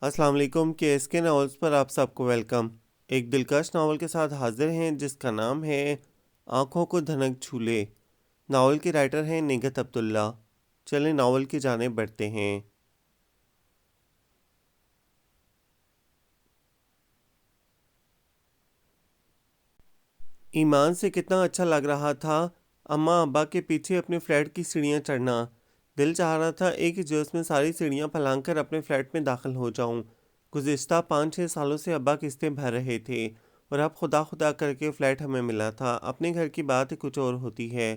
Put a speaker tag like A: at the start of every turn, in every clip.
A: السلام علیکم کے ایس کے ناولز پر آپ سب کو ویلکم۔ ایک دلکش ناول کے ساتھ حاضر ہیں جس کا نام ہے آنکھوں کو دھنک جھولے۔ ناول کے رائٹر ہیں نگہت عبداللہ۔ چلیں ناول کی جانب بڑھتے ہیں۔ ایمان سے کتنا اچھا لگ رہا تھا اماں ابا کے پیچھے اپنے فلیٹ کی سیڑھیاں چڑھنا۔ دل چاہ رہا تھا ایک ہی جوش میں ساری سیڑھیاں پھلانگ کر اپنے فلیٹ میں داخل ہو جاؤں۔ گزشتہ 5-6 سالوں سے ابا قسطیں بھر رہے تھے اور اب خدا خدا کر کے فلیٹ ہمیں ملا تھا۔ اپنے گھر کی بات ہی کچھ اور ہوتی ہے۔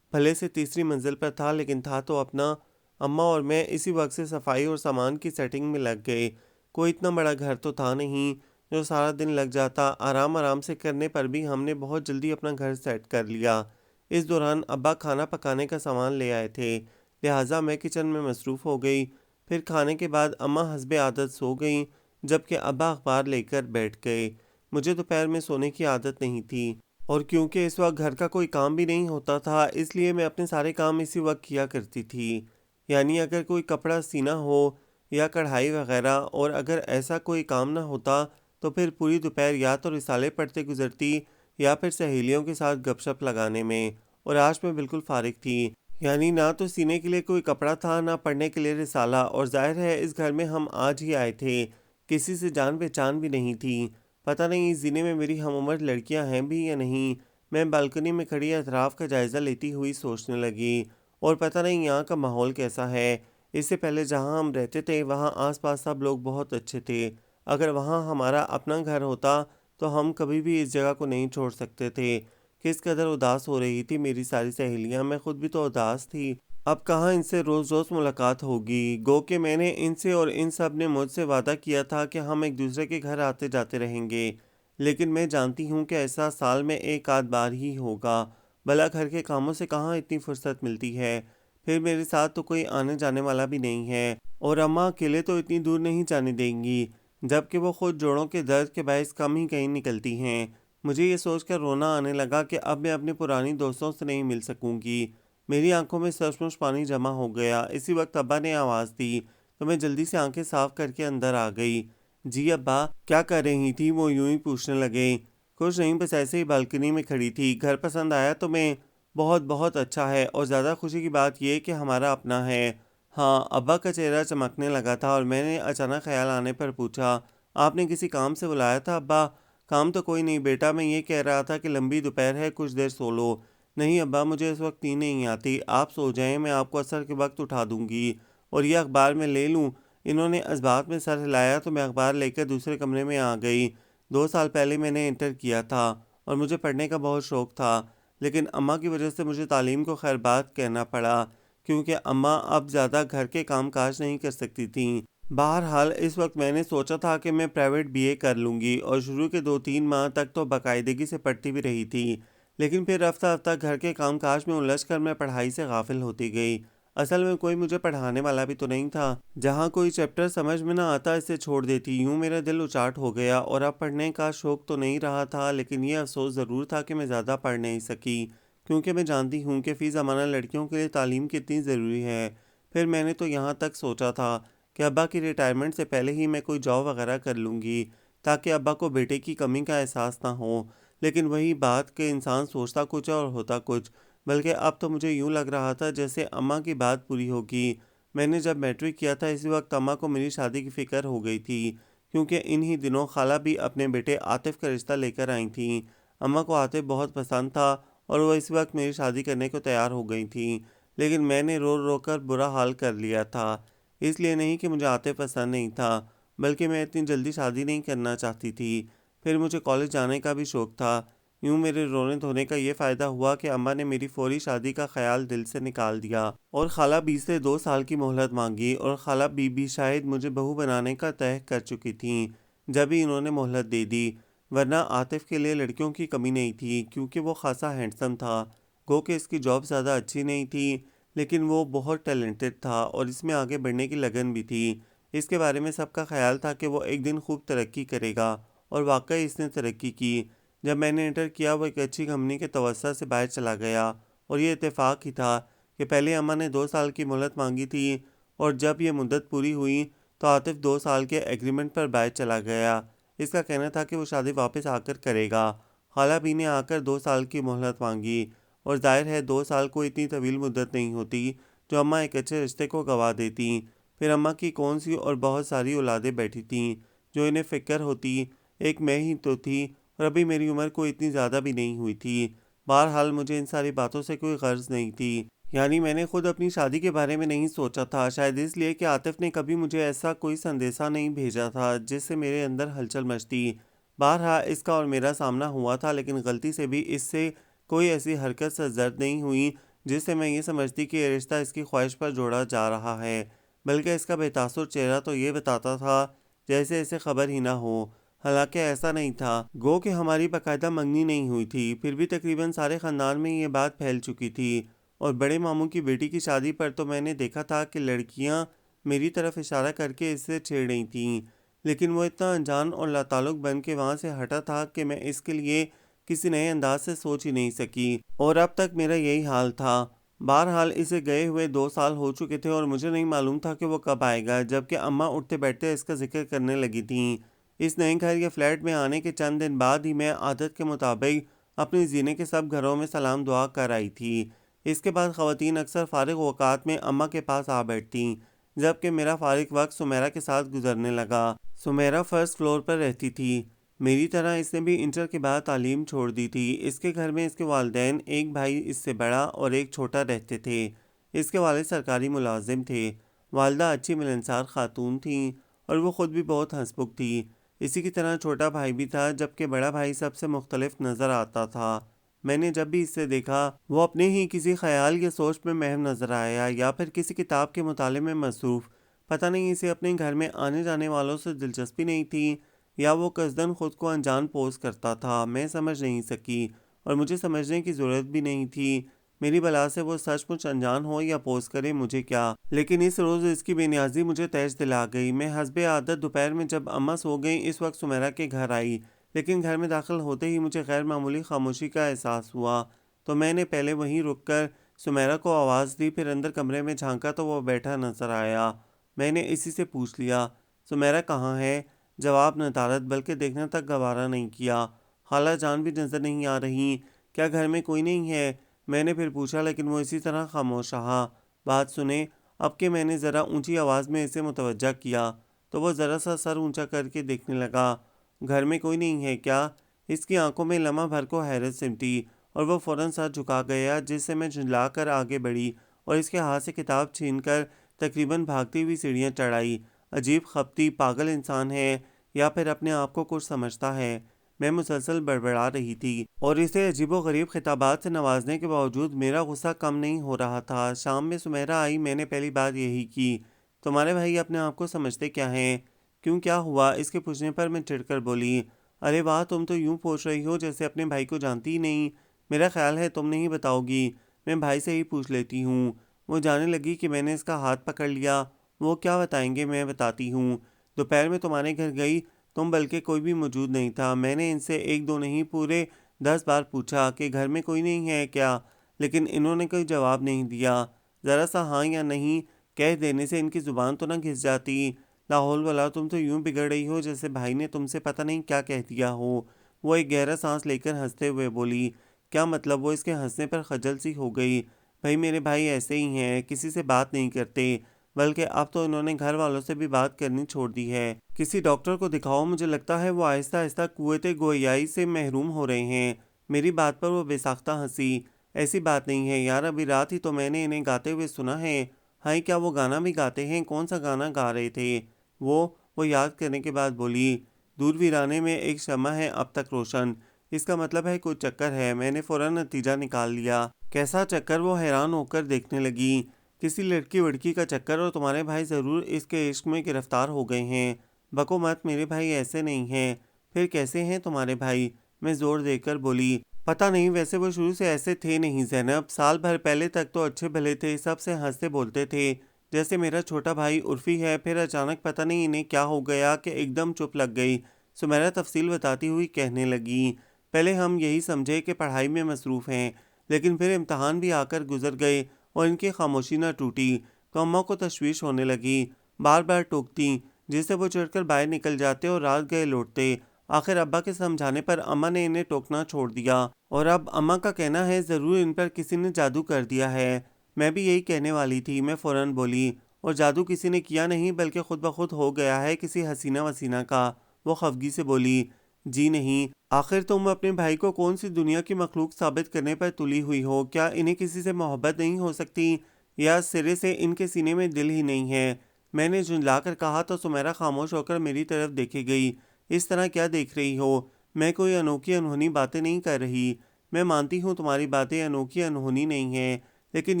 A: بھلے سے تیسری منزل پر تھا لیکن تھا تو اپنا۔ اماں اور میں اسی وقت سے صفائی اور سامان کی سیٹنگ میں لگ گئے۔ کوئی اتنا بڑا گھر تو تھا نہیں جو سارا دن لگ جاتا۔ آرام سے کرنے پر بھی ہم نے بہت جلدی اپنا گھر سیٹ کر لیا۔ اس دوران ابا کھانا پکانے کا سامان لے آئے تھے، لہٰذا میں کچن میں مصروف ہو گئی۔ پھر کھانے کے بعد اماں حسب عادت سو گئیں جبکہ ابا اخبار لے کر بیٹھ گئے۔ مجھے دوپہر میں سونے کی عادت نہیں تھی اور کیونکہ اس وقت گھر کا کوئی کام بھی نہیں ہوتا تھا اس لیے میں اپنے سارے کام اسی وقت کیا کرتی تھی۔ یعنی اگر کوئی کپڑا سینا ہو یا کڑھائی وغیرہ، اور اگر ایسا کوئی کام نہ ہوتا تو پھر پوری دوپہر یا تو رسالے پڑھتے گزرتی یا پھر سہیلیوں کے ساتھ گپ شپ لگانے میں۔ اور آج میں بالکل فارغ تھی، یعنی نہ تو سینے کے لیے کوئی کپڑا تھا نہ پڑھنے کے لیے رسالہ، اور ظاہر ہے اس گھر میں ہم آج ہی آئے تھے، کسی سے جان پہچان بھی نہیں تھی۔ پتہ نہیں اس زینے میں میری ہم عمر لڑکیاں ہیں بھی یا نہیں۔ میں بالکنی میں کھڑی اطراف کا جائزہ لیتی ہوئی سوچنے لگی، اور پتہ نہیں یہاں کا ماحول کیسا ہے۔ اس سے پہلے جہاں ہم رہتے تھے وہاں آس پاس سب لوگ بہت اچھے تھے۔ اگر وہاں ہمارا اپنا گھر ہوتا تو ہم کبھی بھی اس جگہ کو نہیں چھوڑ سکتے تھے۔ کس قدر اداس ہو رہی تھی میری ساری سہیلیاں، میں خود بھی تو اداس تھی۔ اب کہاں ان سے روز روز ملاقات ہوگی، گو کہ میں نے ان سے اور ان سب نے مجھ سے وعدہ کیا تھا کہ ہم ایک دوسرے کے گھر آتے جاتے رہیں گے، لیکن میں جانتی ہوں کہ ایسا سال میں ایک آدھ بار ہی ہوگا۔ بھلا گھر کے کاموں سے کہاں اتنی فرصت ملتی ہے، پھر میرے ساتھ تو کوئی آنے جانے والا بھی نہیں ہے، اور اماں اکیلے تو اتنی دور نہیں جانے دیں گی، جبکہ وہ خود جوڑوں کے درد کے باعث کم ہی کہیں نکلتی ہیں۔ مجھے یہ سوچ کر رونا آنے لگا کہ اب میں اپنے پرانی دوستوں سے نہیں مل سکوں گی۔ میری آنکھوں میں سچ مچ پانی جمع ہو گیا۔ اسی وقت ابا نے آواز دی تو میں جلدی سے آنکھیں صاف کر کے اندر آ گئی۔ جی ابا، کیا کر رہی تھی؟ وہ یوں ہی پوچھنے لگے۔ کچھ نہیں، بس ایسے ہی بالکنی میں کھڑی تھی۔ گھر پسند آیا تمہیں؟ بہت بہت اچھا ہے، اور زیادہ خوشی کی بات یہ کہ ہمارا اپنا ہے۔ ہاں، ابا کا چہرہ چمکنے لگا تھا اور میں نے اچانک خیال آنے پر پوچھا، آپ نے کسی کام سے بلایا تھا ابا؟ کام تو کوئی نہیں بیٹا، میں یہ کہہ رہا تھا کہ لمبی دوپہر ہے، کچھ دیر سو لو۔ نہیں ابا، مجھے اس وقت نیند نہیں آتی، آپ سو جائیں، میں آپ کو عصر کے وقت اٹھا دوں گی۔ اور یہ اخبار میں لے لوں؟ انہوں نے اسبات میں سر ہلایا تو میں اخبار لے کر دوسرے کمرے میں آ گئی۔ 2 سال پہلے میں نے انٹر کیا تھا اور مجھے پڑھنے کا بہت شوق تھا، لیکن اماں کی وجہ سے مجھے تعلیم کو خیر بات کہنا پڑا، کیونکہ اماں اب زیادہ گھر کے کام کاج نہیں کر سکتی تھیں۔ بہرحال اس وقت میں نے سوچا تھا کہ میں پرائیویٹ بی اے کر لوں گی، اور شروع کے 2-3 ماہ تک تو باقاعدگی سے پڑھتی بھی رہی تھی، لیکن پھر رفتہ رفتہ گھر کے کام کاج میں الجھ کر میں پڑھائی سے غافل ہوتی گئی۔ اصل میں کوئی مجھے پڑھانے والا بھی تو نہیں تھا۔ جہاں کوئی چیپٹر سمجھ میں نہ آتا اسے چھوڑ دیتی، یوں میرا دل اچاٹ ہو گیا، اور اب پڑھنے کا شوق تو نہیں رہا تھا، لیکن یہ افسوس ضرور تھا کہ میں زیادہ پڑھ نہیں سکی، کیونکہ میں جانتی ہوں کہ فی زمانہ لڑکیوں کے لیے تعلیم کتنی ضروری ہے۔ پھر میں نے تو یہاں تک سوچا تھا کہ ابا کی ریٹائرمنٹ سے پہلے ہی میں کوئی جاب وغیرہ کر لوں گی تاکہ ابا کو بیٹے کی کمی کا احساس نہ ہو، لیکن وہی بات کہ انسان سوچتا کچھ اور ہوتا کچھ، بلکہ اب تو مجھے یوں لگ رہا تھا جیسے اماں کی بات پوری ہوگی۔ میں نے جب میٹرک کیا تھا اسی وقت اماں کو میری شادی کی فکر ہو گئی تھی، کیونکہ انہی دنوں خالہ بھی اپنے بیٹے عاطف کا رشتہ لے کر آئی تھیں۔ اماں کو عاطف بہت پسند تھا اور وہ اس وقت میری شادی کرنے کو تیار ہو گئی تھیں، لیکن میں نے رو رو کر برا حال کر لیا تھا۔ اس لیے نہیں کہ مجھے عاطف پسند نہیں تھا، بلکہ میں اتنی جلدی شادی نہیں کرنا چاہتی تھی۔ پھر مجھے کالج جانے کا بھی شوق تھا۔ یوں میرے رونے دھونے کا یہ فائدہ ہوا کہ اماں نے میری فوری شادی کا خیال دل سے نکال دیا، اور خالہ بی سے 2 سال کی مہلت مانگی، اور خالہ بی بھی شاید مجھے بہو بنانے کا طے کر چکی تھیں جب ہی انہوں نے مہلت دے دی، ورنہ عاطف کے لیے لڑکیوں کی کمی نہیں تھی، کیونکہ وہ خاصا ہینڈسم تھا۔ گو کہ اس کی جاب زیادہ اچھی نہیں تھی، لیکن وہ بہت ٹیلنٹڈ تھا اور اس میں آگے بڑھنے کی لگن بھی تھی۔ اس کے بارے میں سب کا خیال تھا کہ وہ ایک دن خوب ترقی کرے گا، اور واقعی اس نے ترقی کی۔ جب میں نے انٹر کیا وہ ایک اچھی کمپنی کے توسط سے باہر چلا گیا، اور یہ اتفاق ہی تھا کہ پہلے اماں نے 2 سال کی مہلت مانگی تھی، اور جب یہ مدت پوری ہوئی تو عاطف 2 سال کے ایگریمنٹ پر باہر چلا گیا۔ اس کا کہنا تھا کہ وہ شادی واپس آ کر کرے گا۔ خالہ بھی نے آ کر 2 سال کی مہلت مانگی، اور ظاہر ہے 2 سال کوئی اتنی طویل مدت نہیں ہوتی جو اماں ایک اچھے رشتے کو گوا دیتی۔ پھر اماں کی کون سی اور بہت ساری اولادیں بیٹھی تھیں جو انہیں فکر ہوتی، ایک میں ہی تو تھی، اور ابھی میری عمر کوئی اتنی زیادہ بھی نہیں ہوئی تھی۔ بہرحال مجھے ان ساری باتوں سے کوئی غرض نہیں تھی، یعنی میں نے خود اپنی شادی کے بارے میں نہیں سوچا تھا، شاید اس لیے کہ عاطف نے کبھی مجھے ایسا کوئی سندیسہ نہیں بھیجا تھا جس سے میرے اندر ہلچل مچتی۔ بہرحال اس کا اور میرا سامنا ہوا تھا، لیکن غلطی سے بھی اس سے کوئی ایسی حرکت سرزد نہیں ہوئی جس سے میں یہ سمجھتی کہ یہ رشتہ اس کی خواہش پر جوڑا جا رہا ہے، بلکہ اس کا بے تاثر چہرہ تو یہ بتاتا تھا جیسے اسے خبر ہی نہ ہو۔ حالانکہ ایسا نہیں تھا، گو کہ ہماری باقاعدہ منگنی نہیں ہوئی تھی، پھر بھی تقریباً سارے خاندان میں یہ بات پھیل چکی تھی، اور بڑے ماموں کی بیٹی کی شادی پر تو میں نے دیکھا تھا کہ لڑکیاں میری طرف اشارہ کر کے اس سے چھیڑ رہی تھیں، لیکن وہ اتنا انجان اور لاتعلق بن کے وہاں سے ہٹا تھا کہ میں اس کے لیے کسی نئے انداز سے سوچ ہی نہیں سکی، اور اب تک میرا یہی حال تھا۔ بہرحال اسے گئے ہوئے 2 سال ہو چکے تھے اور مجھے نہیں معلوم تھا کہ وہ کب آئے گا، جبکہ اماں اٹھتے بیٹھتے اس کا ذکر کرنے لگی تھیں۔ اس نئے گھر یا فلیٹ میں آنے کے چند دن بعد ہی میں عادت کے مطابق اپنے زینے کے سب گھروں میں سلام دعا کر آئی تھی۔ اس کے بعد خواتین اکثر فارغ اوقات میں اماں کے پاس آ بیٹھتیں، جبکہ میرا فارغ وقت سمیرہ کے ساتھ گزرنے لگا۔ سمیرہ فرسٹ فلور پر رہتی تھی، میری طرح اس نے بھی انٹر کے بعد تعلیم چھوڑ دی تھی۔ اس کے گھر میں اس کے والدین، ایک بھائی اس سے بڑا اور ایک چھوٹا رہتے تھے۔ اس کے والد سرکاری ملازم تھے، والدہ اچھی ملنسار خاتون تھیں، اور وہ خود بھی بہت ہنسمکھ تھی۔ اسی کی طرح چھوٹا بھائی بھی تھا، جبکہ بڑا بھائی سب سے مختلف نظر آتا تھا۔ میں نے جب بھی اس سے دیکھا وہ اپنے ہی کسی خیال یا سوچ میں محو نظر آیا، یا پھر کسی کتاب کے مطالعے میں مصروف۔ پتہ نہیں اسے اپنے گھر میں آنے جانے والوں سے دلچسپی نہیں تھی، یا وہ قصداً خود کو انجان پوز کرتا تھا، میں سمجھ نہیں سکی، اور مجھے سمجھنے کی ضرورت بھی نہیں تھی۔ میری بلا سے وہ سچ مچ انجان ہو یا پوز کرے مجھے کیا، لیکن اس روز اس کی بے نیازی مجھے تیش دلا گئی۔ میں حسب عادت دوپہر میں جب اماں سو گئیں اس وقت سمیرہ کے گھر آئی، لیکن گھر میں داخل ہوتے ہی مجھے غیر معمولی خاموشی کا احساس ہوا، تو میں نے پہلے وہیں رک کر سمیرہ کو آواز دی، پھر اندر کمرے میں جھانکا تو وہ بیٹھا نظر آیا۔ میں نے اسی سے پوچھ لیا، سمیرہ کہاں ہے؟ جواب ندارت، بلکہ دیکھنا تک گوارا نہیں کیا۔ خالہ جان بھی نظر نہیں آ رہیں، کیا گھر میں کوئی نہیں ہے؟ میں نے پھر پوچھا، لیکن وہ اسی طرح خاموش رہا۔ بات سنیں، اب کہ میں نے ذرا اونچی آواز میں اسے متوجہ کیا تو وہ ذرا سا سر اونچا کر کے دیکھنے لگا۔ گھر میں کوئی نہیں ہے کیا؟ اس کی آنکھوں میں لمحہ بھر کو حیرت سمٹی، اور وہ فوراً سر جھکا گیا، جس سے میں جھنجلا کر آگے بڑھی اور اس کے ہاتھ سے کتاب چھین کر تقریباً بھاگتی ہوئی سیڑھیاں چڑھ آئی۔ عجیب خبتی پاگل انسان ہے، یا پھر اپنے آپ کو کچھ سمجھتا ہے، میں مسلسل بڑبڑا رہی تھی، اور اسے عجیب و غریب خطابات سے نوازنے کے باوجود میرا غصہ کم نہیں ہو رہا تھا۔ شام میں سمیرہ آئی، میں نے پہلی بات یہی کی، تمہارے بھائی اپنے آپ کو سمجھتے کیا ہیں؟ کیوں، کیا ہوا؟ اس کے پوچھنے پر میں چڑھ کر بولی، ارے واہ، تم تو یوں پوچھ رہی ہو جیسے اپنے بھائی کو جانتی ہی نہیں۔ میرا خیال ہے تم نہیں بتاؤ گی، میں بھائی سے ہی پوچھ لیتی ہوں۔ وہ جانے لگی کہ میں نے اس کا ہاتھ پکڑ لیا۔ وہ کیا بتائیں گے، میں بتاتی ہوں۔ دوپہر میں تمہارے گھر گئی تم، بلکہ کوئی بھی موجود نہیں تھا۔ میں نے ان سے 1 2 نہیں پورے 10 بار پوچھا کہ گھر میں کوئی نہیں ہے کیا، لیکن انہوں نے کوئی جواب نہیں دیا۔ ذرا سا ہاں یا نہیں کہہ دینے سے ان کی زبان تو نہ گھس جاتی؟ لا حول ولا، تم تو یوں بگڑ رہی ہو جیسے بھائی نے تم سے پتہ نہیں کیا کہہ دیا ہو۔ وہ ایک گہرا سانس لے کر ہنستے ہوئے بولی، کیا مطلب؟ وہ اس کے ہنسنے پر خجل سی ہو گئی۔ بھائی میرے بھائی ایسے ہی ہیں، کسی سے بات نہیں کرتے، بلکہ اب تو انہوں نے گھر والوں سے بھی بات کرنی چھوڑ دی ہے۔ کسی ڈاکٹر کو دکھاؤ، مجھے لگتا ہے وہ آہستہ آہستہ قوت گویائی سے محروم ہو رہے ہیں۔ میری بات پر وہ بے ساختہ ہنسی، ایسی بات نہیں ہے یار، ابھی رات ہی تو میں نے انہیں گاتے ہوئے سنا ہے۔ ہائے، کیا وہ گانا بھی گاتے ہیں؟ کون سا گانا گا رہے تھے وہ یاد کرنے کے بعد بولی، دور ویرانے میں ایک شمع ہے اب تک روشن۔ اس کا مطلب ہے کوئی چکر ہے۔ میں نے فوراً نتیجہ نکال لیا۔ کیسا چکر؟ وہ حیران ہو کر دیکھنے لگی۔ کسی لڑکی وڑکی کا چکر، اور تمہارے بھائی ضرور اس کے عشق میں گرفتار ہو گئے ہیں۔ بکو مت، میرے بھائی ایسے نہیں ہیں۔ پھر کیسے ہیں تمہارے بھائی؟ میں زور دے کر بولی، پتہ نہیں، ویسے وہ شروع سے ایسے تھے نہیں زینب، سال بھر پہلے تک تو اچھے بھلے تھے، سب سے ہنستے بولتے تھے جیسے میرا چھوٹا بھائی عرفی ہے، پھر اچانک پتہ نہیں انہیں کیا ہو گیا کہ ایک دم چپ لگ گئی۔ سمیرہ تفصیل بتاتی ہوئی کہنے لگی، پہلے ہم یہی سمجھے کہ پڑھائی میں مصروف ہیں، لیکن پھر امتحان بھی آ کر گزر گئے اور ان کی خاموشی نہ ٹوٹی، تو اماں کو تشویش ہونے لگی، بار بار ٹوکتیں جس سے وہ چڑھ کر باہر نکل جاتے اور رات گئے لوٹتے۔ آخر ابا کے سمجھانے پر اماں نے انہیں ٹوکنا چھوڑ دیا اور اب اماں کا کہنا ہے ضرور ان پر کسی نے جادو کر دیا ہے۔ میں بھی یہی کہنے والی تھی، میں فوراً بولی، اور جادو کسی نے کیا نہیں بلکہ خود بخود ہو گیا ہے کسی حسینہ وسینہ کا۔ وہ خفگی سے بولی، جی نہیں، آخر تم اپنے بھائی کو کون سی دنیا کی مخلوق ثابت کرنے پر تلی ہوئی ہو؟ کیا انہیں کسی سے محبت نہیں ہو سکتی یا سرے سے ان کے سینے میں دل ہی نہیں ہے؟ میں نے جھنجلا کر کہا تو سمیرا خاموش ہو کر میری طرف دیکھے گئی۔ اس طرح کیا دیکھ رہی ہو؟ میں کوئی انوکھی انہونی باتیں نہیں کر رہی۔ میں مانتی ہوں تمہاری باتیں انوکھی انہونی نہیں ہیں، لیکن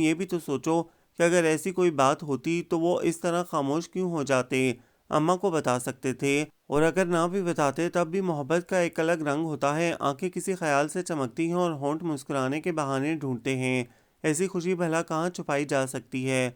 A: یہ بھی تو سوچو کہ اگر ایسی کوئی بات ہوتی تو وہ اس طرح خاموش کیوں ہو جاتے؟ اماں کو بتا سکتے تھے، اور اگر نہ بھی بتاتے تب بھی محبت کا ایک الگ رنگ ہوتا ہے، آنکھیں کسی خیال سے چمکتی ہیں اور ہونٹ مسکرانے کے بہانے ڈھونڈتے ہیں۔ ایسی خوشی بھلا کہاں چھپائی جا سکتی ہے؟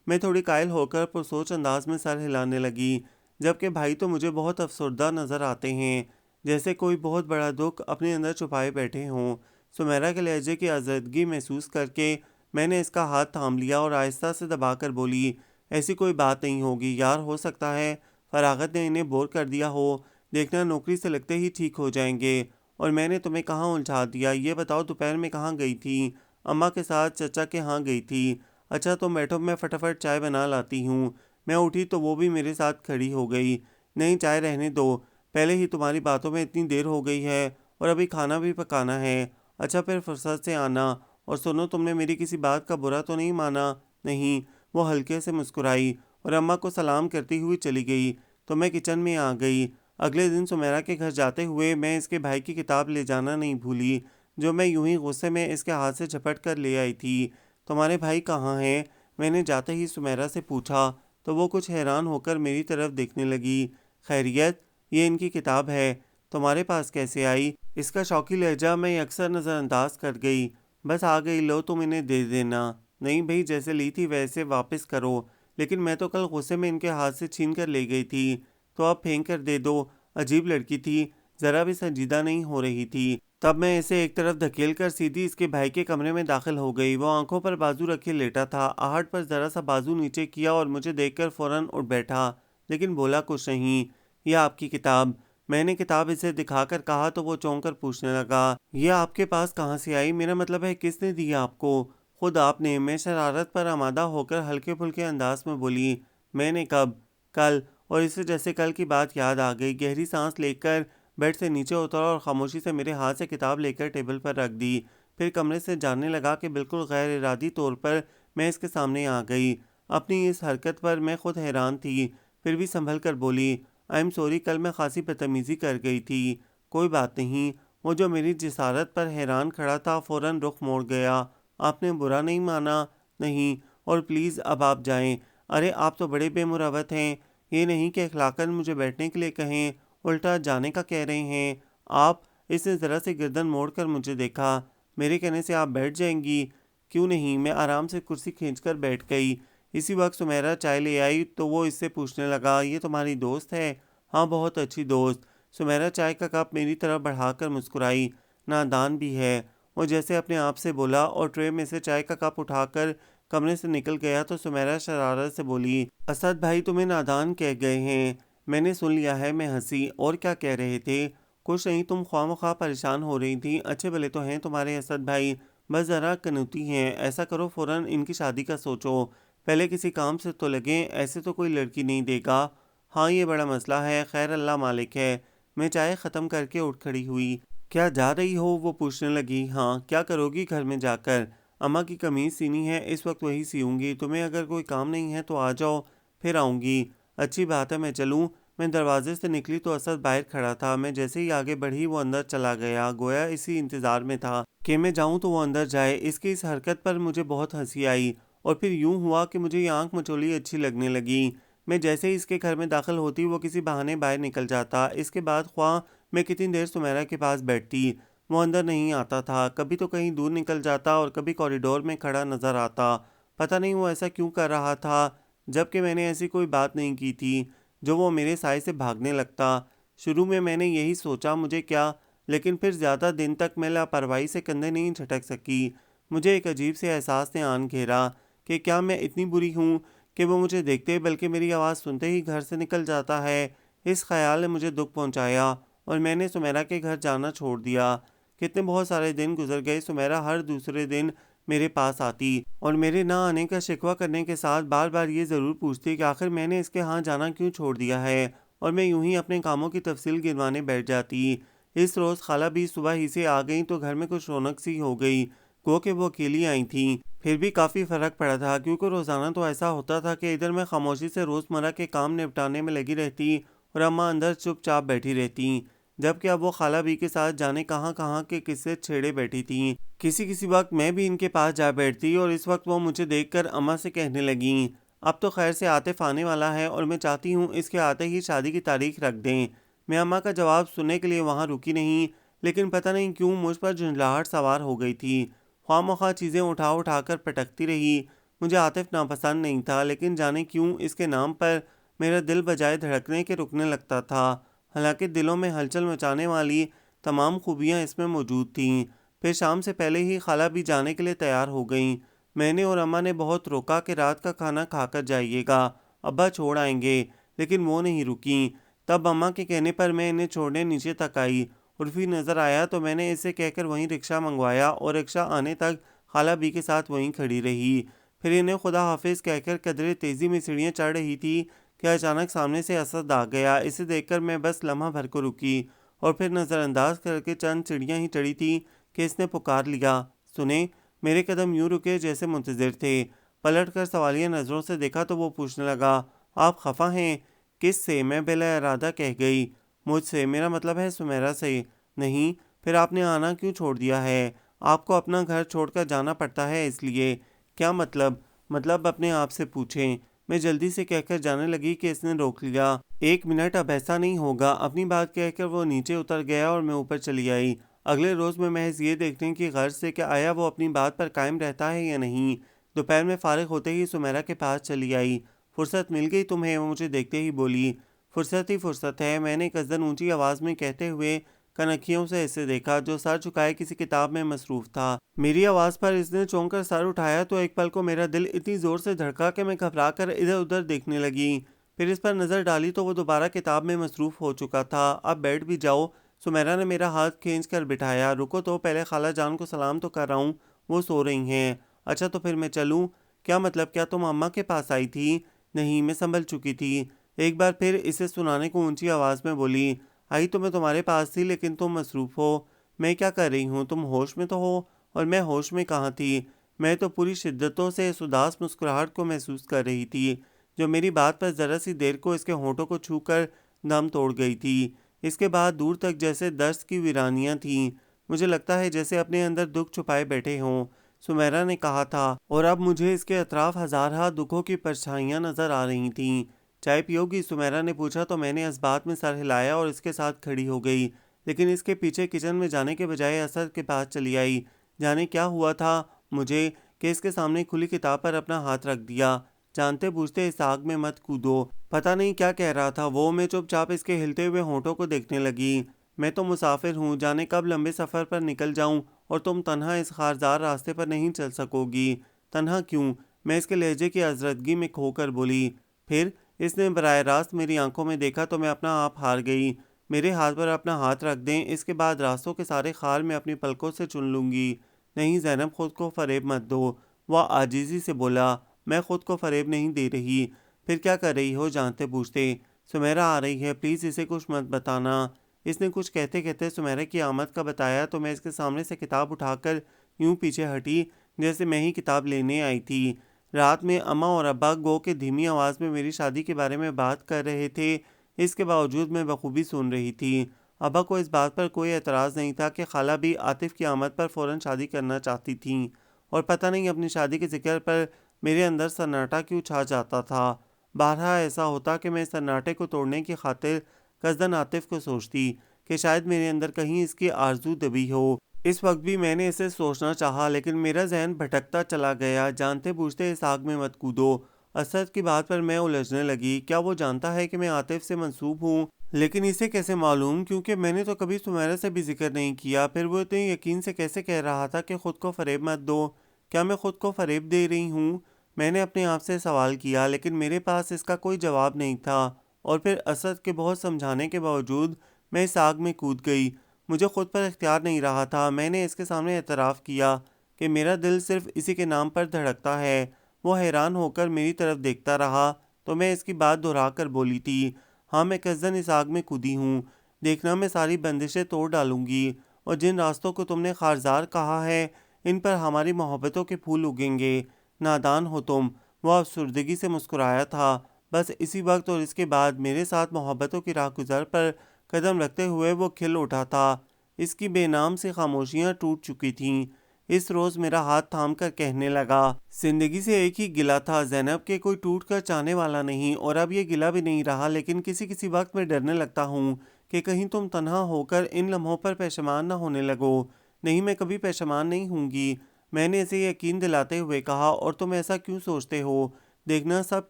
A: میں تھوڑی قائل ہو کر پرسوچ انداز میں سر ہلانے لگی، جبکہ بھائی تو مجھے بہت افسردہ نظر آتے ہیں، جیسے کوئی بہت بڑا دکھ اپنے اندر چھپائے بیٹھے ہوں۔ سمیرا کے لہجے کی آزردگی محسوس کر کے میں نے اس کا ہاتھ تھام لیا اور آہستہ سے دبا کر بولی، ایسی کوئی بات نہیں ہوگی یار، ہو سکتا ہے فراغت نے انہیں بور کر دیا ہو، دیکھنا نوکری سے لگتے ہی ٹھیک ہو جائیں گے۔ اور میں نے تمہیں کہاں الجھا دیا؟ یہ بتاؤ دوپہر میں کہاں گئی تھی؟ اماں کے ساتھ چچا کے ہاں گئی تھی۔ اچھا تم بیٹھو، میں فٹافٹ چائے بنا لاتی ہوں۔ میں اٹھی تو وہ بھی میرے ساتھ کھڑی ہو گئی۔ نہیں، چائے رہنے دو، پہلے ہی تمہاری باتوں میں اتنی دیر ہو گئی ہے اور ابھی کھانا بھی پکانا ہے۔ اچھا پھر فرصت سے آنا، اور سنو تم نے میری کسی بات کا برا تو نہیں مانا؟ نہیں۔ وہ ہلکے سے مسکرائی اور اماں کو سلام کرتی ہوئی چلی گئی تو میں کچن میں آ گئی۔ اگلے دن سمیرا کے گھر جاتے ہوئے میں اس کے بھائی کی کتاب لے جانا نہیں بھولی، جو میں یوں ہی غصے میں اس کے ہاتھ سے جھپٹ کر لے آئی تھی۔ تمہارے بھائی کہاں ہیں؟ میں نے جاتے ہی سمیرا سے پوچھا تو وہ کچھ حیران ہو کر میری طرف دیکھنے لگی۔ خیریت، یہ ان کی کتاب ہے، تمہارے پاس کیسے آئی؟ اس کا شوقی لہجہ میں اکثر نظر انداز کر گئی۔ بس آ گئی، لو تم انہیں دے دینا۔ نہیں بھئی، جیسے لی تھی ویسے واپس کرو۔ لیکن میں تو کل غصے میں ان کے ہاتھ سے چھین کر لے گئی تھی، تو اب پھینک کر دے دو۔ عجیب لڑکی تھی، ذرا بھی سنجیدہ نہیں ہو رہی تھی۔ تب میں اسے ایک طرف دھکیل کر سیدھی اس کے بھائی کے کمرے میں داخل ہو گئی۔ وہ آنکھوں پر بازو رکھے لیٹا تھا، آہٹ پر ذرا سا بازو نیچے کیا اور مجھے دیکھ کر فوراً اٹھ بیٹھا، لیکن بولا کچھ نہیں۔ یہ آپ کی کتاب؟ میں نے کتاب اسے دکھا کر کہا تو وہ چونک کر پوچھنے لگا، یہ آپ کے پاس کہاں سے آئی؟ میرا مطلب ہے کس نے دی آپ کو؟ خود آپ نے۔ میں شرارت پر آمادہ ہو کر ہلکے پھلکے انداز میں بولی، میں نے کب؟ کل۔ اور اسے جیسے کل کی بات یاد آ گئی، گہری سانس لے کر بیڈ سے نیچے اترا اور خاموشی سے میرے ہاتھ سے کتاب لے کر ٹیبل پر رکھ دی۔ پھر کمرے سے جانے لگا کہ بالکل غیر ارادی طور پر میں اس کے سامنے آ گئی۔ اپنی اس حرکت پر میں خود حیران تھی، پھر بھی سنبھل کر بولی، آئی ایم سوری، کل میں خاصی بدتمیزی کر گئی تھی۔ کوئی بات نہیں۔ وہ جو میری جسارت پر حیران کھڑا تھا فوراً رخ موڑ گیا۔ آپ نے برا نہیں مانا؟ نہیں، اور پلیز اب آپ جائیں۔ ارے آپ تو بڑے بے مروت ہیں، یہ نہیں کہ اخلاقاً مجھے بیٹھنے کے لیے کہیں، الٹا جانے کا کہہ رہے ہیں آپ۔ اس نے ذرا سے گردن موڑ کر مجھے دیکھا، میرے کہنے سے آپ بیٹھ جائیں گی؟ کیوں نہیں؟ میں آرام سے کرسی کھینچ کر بیٹھ گئی۔ اسی وقت سمیرا چائے لے آئی تو وہ اس سے پوچھنے لگا، یہ تمہاری دوست ہے؟ ہاں، بہت اچھی دوست۔ سمیرا چائے کا کپ میری طرف بڑھا کر مسکرائی، نادان بھی ہے۔ وہ جیسے اپنے آپ سے بولا اور ٹرے میں سے چائے کا کپ اٹھا کر کمرے سے نکل گیا تو سمیرا شرارت سے بولی، اسد بھائی تمہیں نادان کہہ گئے ہیں؟ میں نے سن لیا ہے۔ میں ہنسی، اور کیا کہہ رہے تھے؟ کچھ نہیں، تم خواہ مخواہ پریشان ہو رہی تھی، اچھے بھلے تو ہیں تمہارے اسد بھائی، بس ذرا کنوتی ہیں۔ ایسا کرو فوراً ان کی شادی کا سوچو، پہلے کسی کام سے تو لگیں، ایسے تو کوئی لڑکی نہیں دے گا۔ ہاں یہ بڑا مسئلہ ہے، خیر اللہ مالک ہے۔ میں چائے ختم کر کے اٹھ کھڑی ہوئی۔ کیا جا رہی ہو؟ وہ پوچھنے لگی۔ ہاں۔ کیا کرو گی گھر میں جا کر؟ اماں کی قمیض سینی ہے، اس وقت وہی سیوں گی۔ تمہیں اگر کوئی کام نہیں ہے تو آ جاؤ، پھر آؤں گی۔ اچھی بات ہے، میں چلوں؟ میں دروازے سے نکلی تو اسد باہر کھڑا تھا۔ میں جیسے ہی آگے بڑھی وہ اندر چلا گیا، گویا اسی انتظار میں تھا کہ میں جاؤں تو وہ اندر جائے۔ اس کی اس حرکت پر مجھے بہت ہنسی آئی اور پھر یوں ہوا کہ مجھے یہ آنکھ مچولی اچھی لگنے لگی۔ میں جیسے ہی اس کے گھر میں داخل ہوتی وہ کسی بہانے باہر نکل جاتا۔ اس کے بعد خواہ میں کتنی دیر سمیرا کے پاس بیٹھتی، وہ اندر نہیں آتا تھا۔ کبھی تو کہیں دور نکل جاتا اور کبھی کوریڈور میں کھڑا نظر آتا۔ پتہ نہیں وہ ایسا کیوں کر رہا تھا، جبکہ میں نے ایسی کوئی بات نہیں کی تھی جو وہ میرے سائے سے بھاگنے لگتا۔ شروع میں نے یہی سوچا مجھے کیا، لیکن پھر زیادہ دن تک میں لاپرواہی سے کندھے نہیں جھٹک سکی۔ مجھے ایک عجیب سے احساس نے آن گھیرا کہ کیا میں اتنی بری ہوں کہ وہ مجھے دیکھتے بلکہ میری آواز سنتے ہی گھر سے نکل جاتا ہے۔ اس خیال نے مجھے دکھ پہنچایا اور میں نے سمیرا کے گھر جانا چھوڑ دیا۔ کتنے بہت سارے دن گزر گئے۔ سمیرا ہر دوسرے دن میرے پاس آتی اور میرے نہ آنے کا شکوہ کرنے کے ساتھ بار بار یہ ضرور پوچھتی کہ آخر میں نے اس کے ہاں جانا کیوں چھوڑ دیا ہے، اور میں یوں ہی اپنے کاموں کی تفصیل گنوانے بیٹھ جاتی۔ اس روز خالہ بھی صبح ہی سے آ گئیں تو گھر میں کچھ رونق سی ہو گئی، گو کہ وہ اکیلی آئی تھیں۔ پھر بھی کافی فرق پڑا تھا، کیونکہ روزانہ تو ایسا ہوتا تھا کہ ادھر میں خاموشی سے روزمرہ کے کام نپٹانے میں لگی رہتی اور اماں اندر چپ چاپ بیٹھی رہتی، جبکہ اب وہ خالہ بھی کے ساتھ جانے کہاں کہاں کے قصے چھیڑے بیٹھی تھیں۔ کسی وقت میں بھی ان کے پاس جا بیٹھتی اور اس وقت وہ مجھے دیکھ کر اماں سے کہنے لگیں، اب تو خیر سے عاطف آنے والا ہے اور میں چاہتی ہوں اس کے آتے ہی شادی کی تاریخ رکھ دیں۔ میں اماں کا جواب سننے کے لیے وہاں رکی نہیں، لیکن پتہ نہیں کیوں مجھ پر جھنجھلاہٹ سوار ہو گئی تھی۔ خواہ مخواہ چیزیں اٹھا کر پٹکتی رہی۔ مجھے عاطف ناپسند نہیں تھا، لیکن جانے کیوں اس کے نام پر میرا دل بجائے دھڑکنے کے رکنے لگتا تھا، حالانکہ دلوں میں ہلچل مچانے والی تمام خوبیاں اس میں موجود تھیں۔ پھر شام سے پہلے ہی خالہ بھی جانے کے لیے تیار ہو گئیں۔ میں نے اور اماں نے بہت روکا کہ رات کا کھانا کھا کر جائیے گا، ابا چھوڑ آئیں گے، لیکن وہ نہیں رکیں۔ تب اماں کے کہنے پر میں انہیں چھوڑنے نیچے تک آئی۔ عرفی نظر آیا تو میں نے اسے کہہ کر وہیں رکشہ منگوایا اور رکشہ آنے تک خالہ بھی کے ساتھ وہیں کھڑی رہی۔ پھر انہیں خدا حافظ کہہ کر قدرے تیزی میں سیڑھیاں چڑھ رہی تھی کہ اچانک سامنے سے اسد آ گیا۔ اسے دیکھ کر میں بس لمحہ بھر کو رکی اور پھر نظر انداز کر کے چند سیڑھیاں ہی چڑھی تھی کہ اس نے پکار لیا، سنیں۔ میرے قدم یوں رکے جیسے منتظر تھے۔ پلٹ کر سوالیہ نظروں سے دیکھا تو وہ پوچھنے لگا، آپ خفا ہیں؟ کس سے؟ میں بلا ارادہ کہہ گئی، مجھ سے، میرا مطلب ہے سمیرا سے۔ نہیں، پھر آپ نے آنا کیوں چھوڑ دیا ہے؟ آپ کو اپنا گھر چھوڑ کر جانا پڑتا ہے اس لیے؟ کیا مطلب؟ مطلب اپنے آپ سے پوچھیں۔ میں جلدی سے کہہ کر جانے لگی کہ اس نے روک لیا۔ ایک منٹ، اب ایسا نہیں ہوگا۔ اپنی بات کہہ کر وہ نیچے اتر گیا اور میں اوپر چلی آئی۔ اگلے روز میں محض یہ دیکھنے کی غرض سے کہ آیا وہ اپنی بات پر قائم رہتا ہے یا نہیں، دوپہر میں فارغ ہوتے ہی سمیرا کے پاس چلی آئی۔ فرصت مل گئی تمہیں؟ وہ مجھے دیکھتے ہی بولی۔ فرصت ہی فرصت ہے، میں نے قصدن اونچی آواز میں کہتے ہوئے کنکھیوں سے اسے دیکھا جو سر جھکائے کسی کتاب میں مصروف تھا۔ میری آواز پر اس نے چونک کر سر اٹھایا تو ایک پل کو میرا دل اتنی زور سے دھڑکا کہ میں گھبرا کر ادھر ادھر دیکھنے لگی۔ پھر اس پر نظر ڈالی تو وہ دوبارہ کتاب میں مصروف ہو چکا تھا۔ اب بیٹھ بھی جاؤ۔ سمیرا نے میرا ہاتھ کھینچ کر بٹھایا۔ رکو تو، پہلے خالہ جان کو سلام تو کر رہا ہوں، وہ سو رہی ہیں۔ اچھا تو پھر میں چلوں؟ کیا مطلب؟ کیا تم اماں کے پاس آئی تھی؟ نہیں، میں سنبھل چکی تھی۔ ایک بار پھر اسے سنانے کو اونچی آواز میں بولی، آئی تو میں تمہارے پاس تھی، لیکن تم مصروف ہو۔ میں کیا کر رہی ہوں؟ تم ہوش میں تو ہو؟ اور میں ہوش میں کہاں تھی؟ میں تو پوری شدتوں سے اس اداس مسکراہٹ کو محسوس کر رہی تھی جو میری بات پر ذرا سی دیر کو اس کے ہونٹوں کو چھو کر دم توڑ گئی تھی۔ اس کے بعد دور تک جیسے درس کی ویرانیاں تھیں۔ مجھے لگتا ہے جیسے اپنے اندر دکھ چھپائے بیٹھے ہوں، سمیرا نے کہا تھا، اور اب مجھے اس کے اطراف ہزارہا دکھوں کی پرچھائیاں نظر آ رہی تھیں۔ چائے پیو گی؟ سمیرا نے پوچھا تو میں نے اس بات میں سر ہلایا اور اس کے ساتھ کھڑی ہو گئی، لیکن اس کے پیچھے کچن میں جانے کے بجائے اسد کے پاس چلی آئی۔ جانے کیا ہوا تھا مجھے کہ اس کے سامنے کھلی کتاب پر اپنا ہاتھ رکھ دیا۔ جانتے بوجھتے اس آگ میں مت کودو۔ پتہ نہیں کیا کہہ رہا تھا وہ۔ میں چپ چاپ اس کے ہلتے ہوئے ہونٹوں کو دیکھنے لگی۔ میں تو مسافر ہوں، جانے کب لمبے سفر پر نکل جاؤں اور تم تنہا اس خارزار راستے پر نہیں چل سکو گی۔ تنہا کیوں؟ میں اس کے لہجے کی عذرتگی میں کھو کر بولی۔ پھر اس نے براہ راست میری آنکھوں میں دیکھا تو میں اپنا آپ ہار گئی۔ میرے ہاتھ پر اپنا ہاتھ رکھ دیں، اس کے بعد راستوں کے سارے خار میں اپنی پلکوں سے چن لوں گی۔ نہیں زینب، خود کو فریب مت دو، وہ عاجزی سے بولا۔ میں خود کو فریب نہیں دے رہی۔ پھر کیا کر رہی ہو جانتے بوجھتے؟ سمیرا آ رہی ہے، پلیز اسے کچھ مت بتانا۔ اس نے کچھ کہتے کہتے سمیرا کی آمد کا بتایا تو میں اس کے سامنے سے کتاب اٹھا کر یوں پیچھے ہٹی جیسے میں ہی کتاب لینے آئی تھی۔ رات میں اماں اور ابا گو کہ دھیمی آواز میں میری شادی کے بارے میں بات کر رہے تھے، اس کے باوجود میں بخوبی سن رہی تھی۔ ابا کو اس بات پر کوئی اعتراض نہیں تھا کہ خالہ بھی عاطف کی آمد پر فوراً شادی کرنا چاہتی تھیں، اور پتہ نہیں اپنی شادی کے ذکر پر میرے اندر سناٹا کیوں چھا جاتا تھا۔ بارہا ایسا ہوتا کہ میں سناٹے کو توڑنے کی خاطر قصداً عاطف کو سوچتی کہ شاید میرے اندر کہیں اس کی آرزو دبی ہو۔ اس وقت بھی میں نے اسے سوچنا چاہا، لیکن میرا ذہن بھٹکتا چلا گیا۔ جانتے بوجھتے اس آگ میں مت کودو۔ اسد کی بات پر میں الجھنے لگی۔ کیا وہ جانتا ہے کہ میں عاطف سے منسوب ہوں؟ لیکن اسے کیسے معلوم؟ کیونکہ میں نے تو کبھی سمیرا سے بھی ذکر نہیں کیا۔ پھر وہ اتنے یقین سے کیسے کہہ رہا تھا کہ خود کو فریب مت دو؟ کیا میں خود کو فریب دے رہی ہوں؟ میں نے اپنے آپ سے سوال کیا لیکن میرے پاس اس کا کوئی جواب نہیں تھا، اور پھر اسد کے بہت سمجھانے کے باوجود میں اس آگ میں کود گئی۔ مجھے خود پر اختیار نہیں رہا تھا۔ میں نے اس کے سامنے اعتراف کیا کہ میرا دل صرف اسی کے نام پر دھڑکتا ہے۔ وہ حیران ہو کر میری طرف دیکھتا رہا تو میں اس کی بات دہرا کر بولی تھی، ہاں میں قصداً اس آگ میں کودی ہوں، دیکھنا میں ساری بندشیں توڑ ڈالوں گی، اور جن راستوں کو تم نے خارزار کہا ہے ان پر ہماری محبتوں کے پھول اگیں گے۔ نادان ہو تم۔ وہ افسردگی سے مسکرایا تھا۔ بس اسی وقت اور اس کے بعد میرے ساتھ محبتوں کی راہ گزر پر قدم رکھتے ہوئے وہ کھل اٹھا تھا۔ اس کی بے نام سی خاموشیاں ٹوٹ چکی تھیں۔ اس روز میرا ہاتھ تھام کر کہنے لگا، زندگی سے ایک ہی گلہ تھا زینب، کہ کوئی ٹوٹ کر چاہنے والا نہیں، اور اب یہ گلہ بھی نہیں رہا، لیکن کسی کسی وقت میں ڈرنے لگتا ہوں کہ کہیں تم تنہا ہو کر ان لمحوں پر پشیمان نہ ہونے لگو۔ نہیں، میں کبھی پشیمان نہیں ہوں گی، میں نے اسے یقین دلاتے ہوئے کہا، اور تم ایسا کیوں سوچتے ہو؟ دیکھنا سب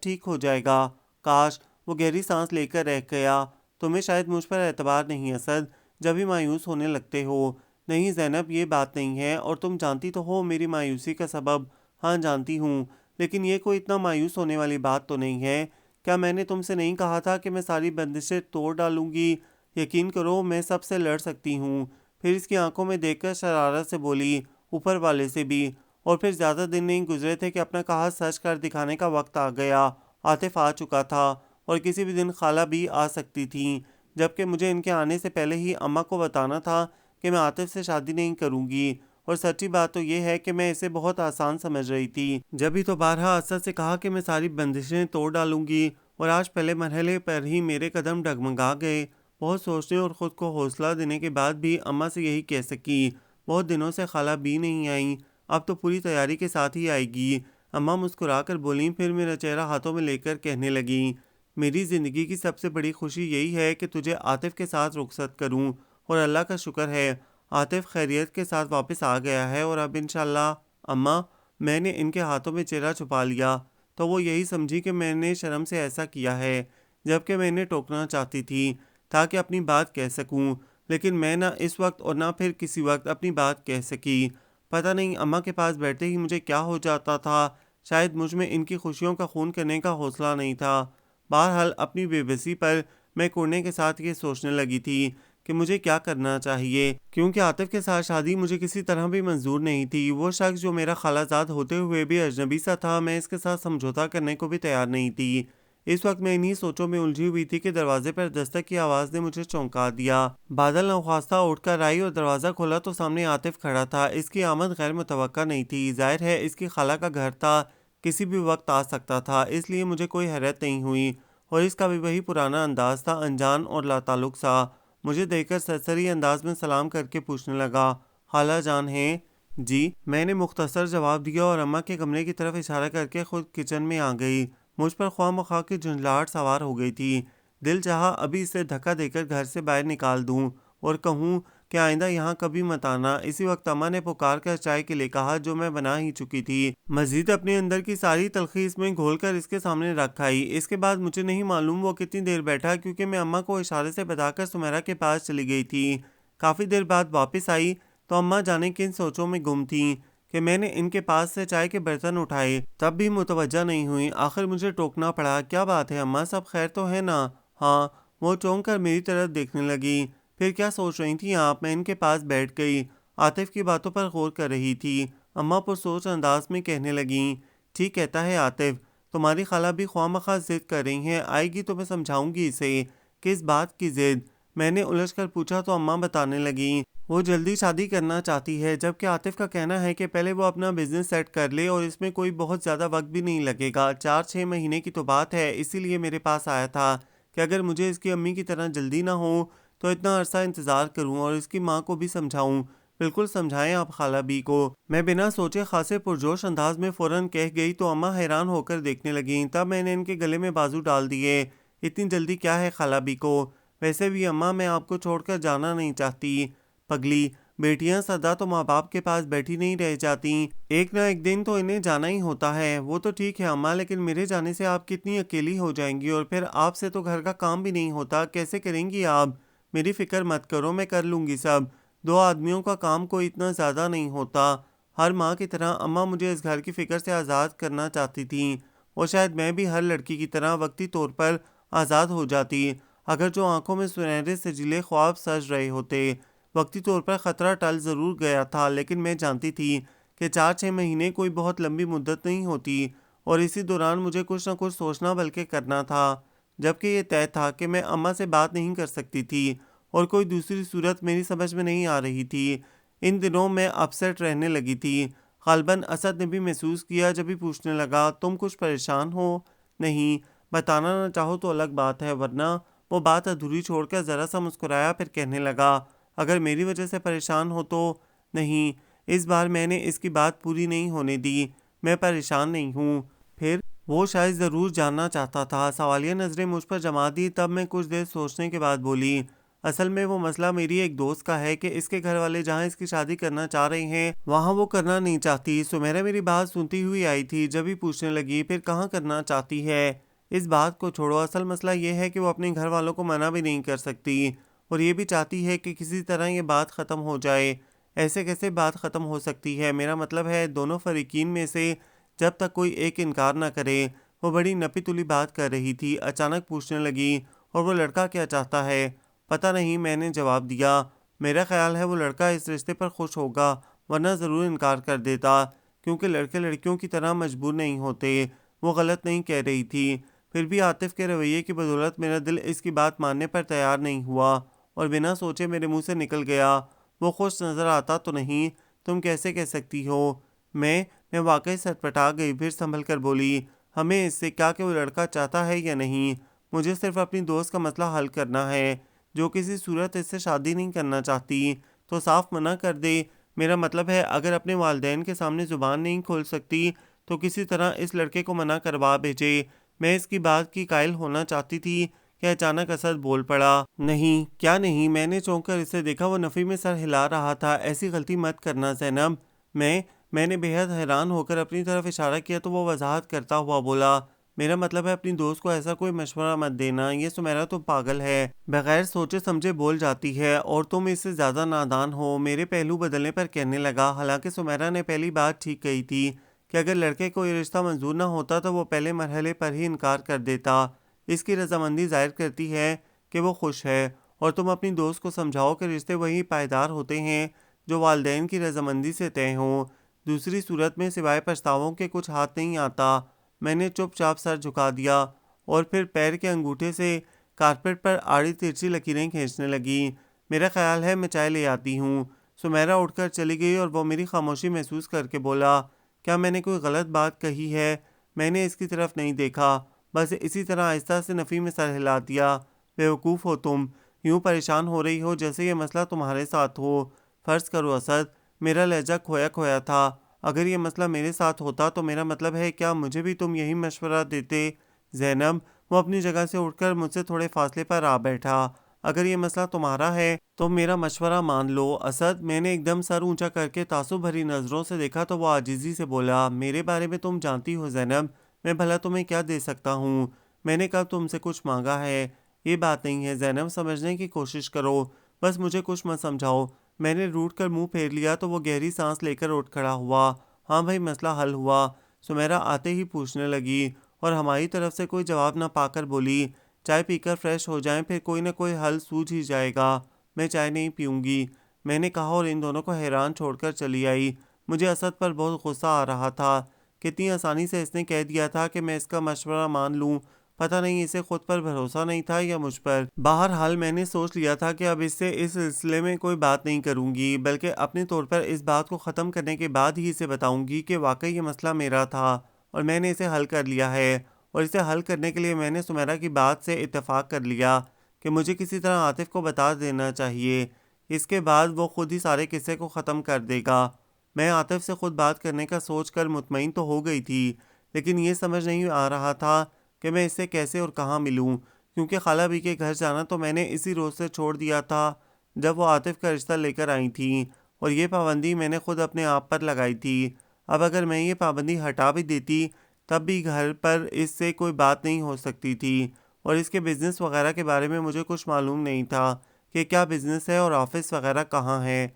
A: ٹھیک ہو جائے گا۔ کاش۔ وہ گہری سانس لے کر رہ گیا۔ تمہیں شاید مجھ پر اعتبار نہیں اسد، جب ہی مایوس ہونے لگتے ہو۔ نہیں زینب، یہ بات نہیں ہے، اور تم جانتی تو ہو میری مایوسی کا سبب۔ ہاں جانتی ہوں، لیکن یہ کوئی اتنا مایوس ہونے والی بات تو نہیں ہے۔ کیا میں نے تم سے نہیں کہا تھا کہ میں ساری بندشیں توڑ ڈالوں گی؟ یقین کرو میں سب سے لڑ سکتی ہوں۔ پھر اس کی آنکھوں میں دیکھ کر شرارت سے بولی، اوپر والے سے بھی۔ اور پھر زیادہ دن نہیں گزرے تھے کہ اپنا کہا سچ کر دکھانے کا وقت آ گیا۔ عاطف آ چکا تھا، اور کسی بھی دن خالہ بھی آ سکتی تھیں، جبکہ مجھے ان کے آنے سے پہلے ہی اماں کو بتانا تھا کہ میں عاطف سے شادی نہیں کروں گی، اور سچی بات تو یہ ہے کہ میں اسے بہت آسان سمجھ رہی تھی۔ جبھی تو بارہا اسد سے کہا کہ میں ساری بندشیں توڑ ڈالوں گی، اور آج پہلے مرحلے پر ہی میرے قدم ڈگمگا گئے۔ بہت سوچنے اور خود کو حوصلہ دینے کے بعد بھی اماں سے یہی کہہ سکی۔ بہت دنوں سے خالہ بھی نہیں آئیں، اب تو پوری تیاری کے ساتھ ہی آئے گی۔ اماں مسکرا کر بولیں، پھر میرا چہرہ ہاتھوں میں لے کر کہنے لگیں، میری زندگی کی سب سے بڑی خوشی یہی ہے کہ تجھے عاطف کے ساتھ رخصت کروں، اور اللہ کا شکر ہے عاطف خیریت کے ساتھ واپس آ گیا ہے، اور اب انشاءاللہ۔ اماں، میں نے ان کے ہاتھوں میں چہرہ چھپا لیا تو وہ یہی سمجھی کہ میں نے شرم سے ایسا کیا ہے، جبکہ میں انہیں ٹوکنا چاہتی تھی تاکہ اپنی بات کہہ سکوں، لیکن میں نہ اس وقت اور نہ پھر کسی وقت اپنی بات کہہ سکی۔ پتہ نہیں اماں کے پاس بیٹھتے ہی مجھے کیا ہو جاتا تھا، شاید مجھ میں ان کی خوشیوں کا خون کرنے کا حوصلہ نہیں تھا۔ بہرحال اپنی بے بسی پر میں کوڑنے کے ساتھ یہ سوچنے لگی تھی کہ مجھے کیا کرنا چاہیے، کیونکہ عاطف کے ساتھ شادی مجھے کسی طرح بھی منظور نہیں تھی۔ وہ شخص جو میرا خالہ زاد ہوتے ہوئے بھی اجنبی سا تھا، میں اس کے ساتھ سمجھوتا کرنے کو بھی تیار نہیں تھی۔ اس وقت میں انہی سوچوں میں الجھی ہوئی تھی کہ دروازے پر دستک کی آواز نے مجھے چونکا دیا۔ بادل نخواستہ اٹھ کر آئی اور دروازہ کھولا تو سامنے عاطف کھڑا تھا۔ اس کی آمد غیر متوقع نہیں تھی، ظاہر ہے اس کی خالہ کا گھر تھا، کسی بھی وقت آ سکتا تھا، اس لیے مجھے کوئی حیرت نہیں ہوئی، اور اس کا بھی وہی پرانا انداز تھا، انجان اور لاتعلق سا۔ مجھے دیکھ کر سرسری انداز میں سلام کر کے پوچھنے لگا، خالہ جان ہیں؟ جی، میں نے مختصر جواب دیا اور اماں کے کمرے کی طرف اشارہ کر کے خود کچن میں آ گئی۔ مجھ پر خواہ مخواہ کی جھنجھلاہٹ سوار ہو گئی تھی۔ دل چاہا ابھی اسے دھکا دے کر گھر سے باہر نکال دوں اور کہوں کہ آئندہ یہاں کبھی مت آنا۔ اسی وقت اماں نے پکار کر چائے کے لیے کہا، جو میں بنا ہی چکی تھی، مزید اپنے اندر کی ساری تلخی اس میں گھول کر اس کے سامنے رکھ آئی۔ اس کے بعد مجھے نہیں معلوم وہ کتنی دیر بیٹھا، کیونکہ میں اماں کو اشارے سے بتا کر سمیرا کے پاس چلی گئی تھی۔ کافی دیر بعد واپس آئی تو اماں جانے کن سوچوں میں گم تھیں کہ میں نے ان کے پاس سے چائے کے برتن اٹھائے، تب بھی متوجہ نہیں ہوئی۔ آخر مجھے ٹوکنا پڑا، کیا بات ہے اماں، سب خیر تو ہے نا؟ ہاں۔ وہ چونک کر میری طرف دیکھنے لگی۔ پھر کیا سوچ رہی تھیں آپ؟ میں ان کے پاس بیٹھ گئی، عاطف کی باتوں پر غور کر رہی تھی۔ اماں پرسوچ انداز میں کہنے لگیں، ٹھیک کہتا ہے عاطف، تمہاری خالہ بھی خواہ مخواہ ضد کر رہی ہیں، آئے گی تو میں سمجھاؤں گی اسے۔ کس بات کی ضد؟ میں نے الجھ کر پوچھا تو اماں بتانے لگیں، وہ جلدی شادی کرنا چاہتی ہے، جبکہ عاطف کا کہنا ہے کہ پہلے وہ اپنا بزنس سیٹ کر لے اور اس میں کوئی بہت زیادہ وقت بھی نہیں لگے گا، 4-6 مہینے کی تو بات ہے۔ اسی لیے میرے پاس آیا تھا کہ اگر مجھے اس کی امی کی طرح جلدی نہ ہو تو اتنا عرصہ انتظار کروں اور اس کی ماں کو بھی سمجھاؤں۔ بالکل سمجھائیں آپ خالہ بی کو۔ میں بنا سوچے خاصے پرجوش انداز میں فوراً کہہ گئی تو اماں حیران ہو کر دیکھنے لگیں۔ تب میں نے ان کے گلے میں بازو ڈال دیے، اتنی جلدی کیا ہے خالہ بی کو؟ ویسے بھی اماں میں آپ کو چھوڑ کر جانا نہیں چاہتی۔ پگلی، بیٹیاں سدا تو ماں باپ کے پاس بیٹھی نہیں رہ جاتی، ایک نہ ایک دن تو انہیں جانا ہی ہوتا ہے۔ وہ تو ٹھیک ہے اماں، لیکن میرے جانے سے آپ کتنی اکیلی ہو جائیں گی، اور پھر آپ سے تو گھر کا کام بھی نہیں ہوتا، کیسے کریں گی آپ؟ میری فکر مت کرو، میں کر لوں گی سب، 2 آدمیوں کا کام کوئی اتنا زیادہ نہیں ہوتا۔ ہر ماں کی طرح اماں مجھے اس گھر کی فکر سے آزاد کرنا چاہتی تھیں، اور شاید میں بھی ہر لڑکی کی طرح وقتی طور پر آزاد ہو جاتی اگر جو آنکھوں میں سنہرے سجیلے خواب سج رہے ہوتے۔ وقتی طور پر خطرہ ٹل ضرور گیا تھا، لیکن میں جانتی تھی کہ 4-6 مہینے کوئی بہت لمبی مدت نہیں ہوتی، اور اسی دوران مجھے کچھ نہ کچھ سوچنا بلکہ کرنا تھا۔ جبکہ یہ طے تھا کہ میں اماں سے بات نہیں کر سکتی تھی، اور کوئی دوسری صورت میری سمجھ میں نہیں آ رہی تھی۔ ان دنوں میں اپسیٹ رہنے لگی تھی۔ غالباً اسد نے بھی محسوس کیا، جب ہی پوچھنے لگا، تم کچھ پریشان ہو؟ نہیں، بتانا نہ چاہو تو الگ بات ہے، ورنہ وہ بات ادھوری چھوڑ کر ذرا سا مسکرایا، پھر کہنے لگا، اگر میری وجہ سے پریشان ہو تو؟ نہیں۔ اس بار میں نے اس کی بات پوری نہیں ہونے دی۔ میں پریشان نہیں ہوں۔ پھر وہ شاید ضرور جاننا چاہتا تھا۔ سوالیہ نظریں مجھ پر جما دی، تب میں کچھ دیر سوچنے کے بعد بولی، اصل میں وہ مسئلہ میری ایک دوست کا ہے کہ اس کے گھر والے جہاں اس کی شادی کرنا چاہ رہے ہیں وہاں وہ کرنا نہیں چاہتی۔ سمیرا میری بات سنتی ہوئی آئی تھی، جب ہی پوچھنے لگی، پھر کہاں کرنا چاہتی ہے؟ اس بات کو چھوڑو، اصل مسئلہ یہ ہے کہ وہ اپنے گھر والوں کو منع بھی نہیں کر سکتی، اور یہ بھی چاہتی ہے کہ کسی طرح یہ بات ختم ہو جائے۔ ایسے کیسے بات ختم ہو سکتی ہے؟ میرا مطلب ہے دونوں فریقین میں سے جب تک کوئی ایک انکار نہ کرے۔ وہ بڑی نپی تلی بات کر رہی تھی، اچانک پوچھنے لگی، اور وہ لڑکا کیا چاہتا ہے؟ پتہ نہیں، میں نے جواب دیا۔ میرا خیال ہے وہ لڑکا اس رشتے پر خوش ہوگا، ورنہ ضرور انکار کر دیتا، کیونکہ لڑکے لڑکیوں کی طرح مجبور نہیں ہوتے۔ وہ غلط نہیں کہہ رہی تھی۔ پھر بھی عاطف کے رویے کی بدولت میرا دل اس کی بات ماننے پر تیار نہیں ہوا، اور بنا سوچے میرے منہ سے نکل گیا، وہ خوش نظر آتا تو نہیں؟ تم کیسے کہہ سکتی ہو؟ میں واقعی سٹپٹا گئی، پھر سنبھل کر بولی، ہمیں اس سے کیا کہ وہ لڑکا چاہتا ہے یا نہیں؟ مجھے صرف اپنی دوست کا مسئلہ حل کرنا ہے۔ جو کسی صورت اس سے شادی نہیں کرنا چاہتی تو صاف منع کر دے۔ میرا مطلب ہے اگر اپنے والدین کے سامنے زبان نہیں کھول سکتی تو کسی طرح اس لڑکے کو منع کروا بھیجے۔ میں اس کی بات کی قائل ہونا چاہتی تھی کہ اچانک اسد بول پڑا، نہیں، کیا نہیں؟ میں نے چونک کر اسے دیکھا، وہ نفی میں سر ہلا رہا تھا۔ ایسی غلطی مت کرنا زینب۔ میں نے بے حد حیران ہو کر اپنی طرف اشارہ کیا تو وہ وضاحت کرتا ہوا بولا، میرا مطلب ہے اپنی دوست کو ایسا کوئی مشورہ مت دینا، یہ سمیرا تو پاگل ہے، بغیر سوچے سمجھے بول جاتی ہے، اور تم اس سے زیادہ نادان ہو۔ میرے پہلو بدلنے پر کہنے لگا، حالانکہ سمیرا نے پہلی بات ٹھیک کہی تھی کہ اگر لڑکے کو یہ رشتہ منظور نہ ہوتا تو وہ پہلے مرحلے پر ہی انکار کر دیتا۔ اس کی رضامندی ظاہر کرتی ہے کہ وہ خوش ہے، اور تم اپنی دوست کو سمجھاؤ کہ رشتے وہی پائیدار ہوتے ہیں جو والدین کی رضامندی سے طے ہوں۔ دوسری صورت میں سوائے پچھتاووں کے کچھ ہاتھ نہیں آتا۔ میں نے چپ چاپ سر جھکا دیا، اور پھر پیر کے انگوٹھے سے کارپیٹ پر آڑی ترچھی لکیریں کھینچنے لگی۔ میرا خیال ہے میں چائے لے آتی ہوں۔ سمیرا اٹھ کر چلی گئی، اور وہ میری خاموشی محسوس کر کے بولا، کیا میں نے کوئی غلط بات کہی ہے؟ میں نے اس کی طرف نہیں دیکھا، بس اسی طرح آہستہ سے نفی میں سر ہلا دیا۔ بیوقوف ہو تم، یوں پریشان ہو رہی ہو جیسے یہ مسئلہ تمہارے ساتھ ہو۔ فرض کرو اسد، میرا لہجہ کھویا کھویا تھا، اگر یہ مسئلہ میرے ساتھ ہوتا تو میرا مطلب ہے کیا مجھے بھی تم یہی مشورہ دیتے؟ زینب، وہ اپنی جگہ سے اٹھ کر مجھ سے تھوڑے فاصلے پر آ بیٹھا، اگر یہ مسئلہ تمہارا ہے تو میرا مشورہ مان لو۔ اسد، میں نے ایک دم سر اونچا کر کے تعصب بھری نظروں سے دیکھا تو وہ عاجزی سے بولا، میرے بارے میں تم جانتی ہو زینب، میں بھلا تمہیں کیا دے سکتا ہوں؟ میں نے کب تم سے کچھ مانگا ہے؟ یہ بات نہیں ہے زینب، سمجھنے کی کوشش کرو، بس مجھے کچھ مت سمجھاؤ۔ میں نے روٹ کر منہ پھیر لیا تو وہ گہری سانس لے کر اٹھ کھڑا ہوا۔ ہاں بھائی، مسئلہ حل ہوا؟ سمیرا آتے ہی پوچھنے لگی، اور ہماری طرف سے کوئی جواب نہ پا کر بولی، چائے پی کر فریش ہو جائیں، پھر کوئی نہ کوئی حل سوجھ ہی جائے گا۔ میں چائے نہیں پیوں گی، میں نے کہا، اور ان دونوں کو حیران چھوڑ کر چلی آئی۔ مجھے اسد پر بہت غصہ آ رہا تھا۔ کتنی آسانی سے اس نے کہہ دیا تھا کہ میں اس کا مشورہ مان لوں۔ پتہ نہیں اسے خود پر بھروسہ نہیں تھا یا مجھ پر۔ بہرحال میں نے سوچ لیا تھا کہ اب اس سے اس سلسلے میں کوئی بات نہیں کروں گی، بلکہ اپنے طور پر اس بات کو ختم کرنے کے بعد ہی اسے بتاؤں گی کہ واقعی یہ مسئلہ میرا تھا، اور میں نے اسے حل کر لیا ہے۔ اور اسے حل کرنے کے لیے میں نے سمیرا کی بات سے اتفاق کر لیا کہ مجھے کسی طرح عاطف کو بتا دینا چاہیے، اس کے بعد وہ خود ہی سارے قصے کو ختم کر دے گا۔ میں عاطف سے خود بات کرنے کا سوچ کر مطمئن تو ہو گئی تھی، لیکن یہ سمجھ نہیں آ رہا تھا کہ میں اس سے کیسے اور کہاں ملوں، کیونکہ خالہ بھی کے گھر جانا تو میں نے اسی روز سے چھوڑ دیا تھا جب وہ عاطف کا رشتہ لے کر آئی تھیں، اور یہ پابندی میں نے خود اپنے آپ پر لگائی تھی۔ اب اگر میں یہ پابندی ہٹا بھی دیتی تب بھی گھر پر اس سے کوئی بات نہیں ہو سکتی تھی، اور اس کے بزنس وغیرہ کے بارے میں مجھے کچھ معلوم نہیں تھا کہ کیا بزنس ہے اور آفس وغیرہ کہاں ہے۔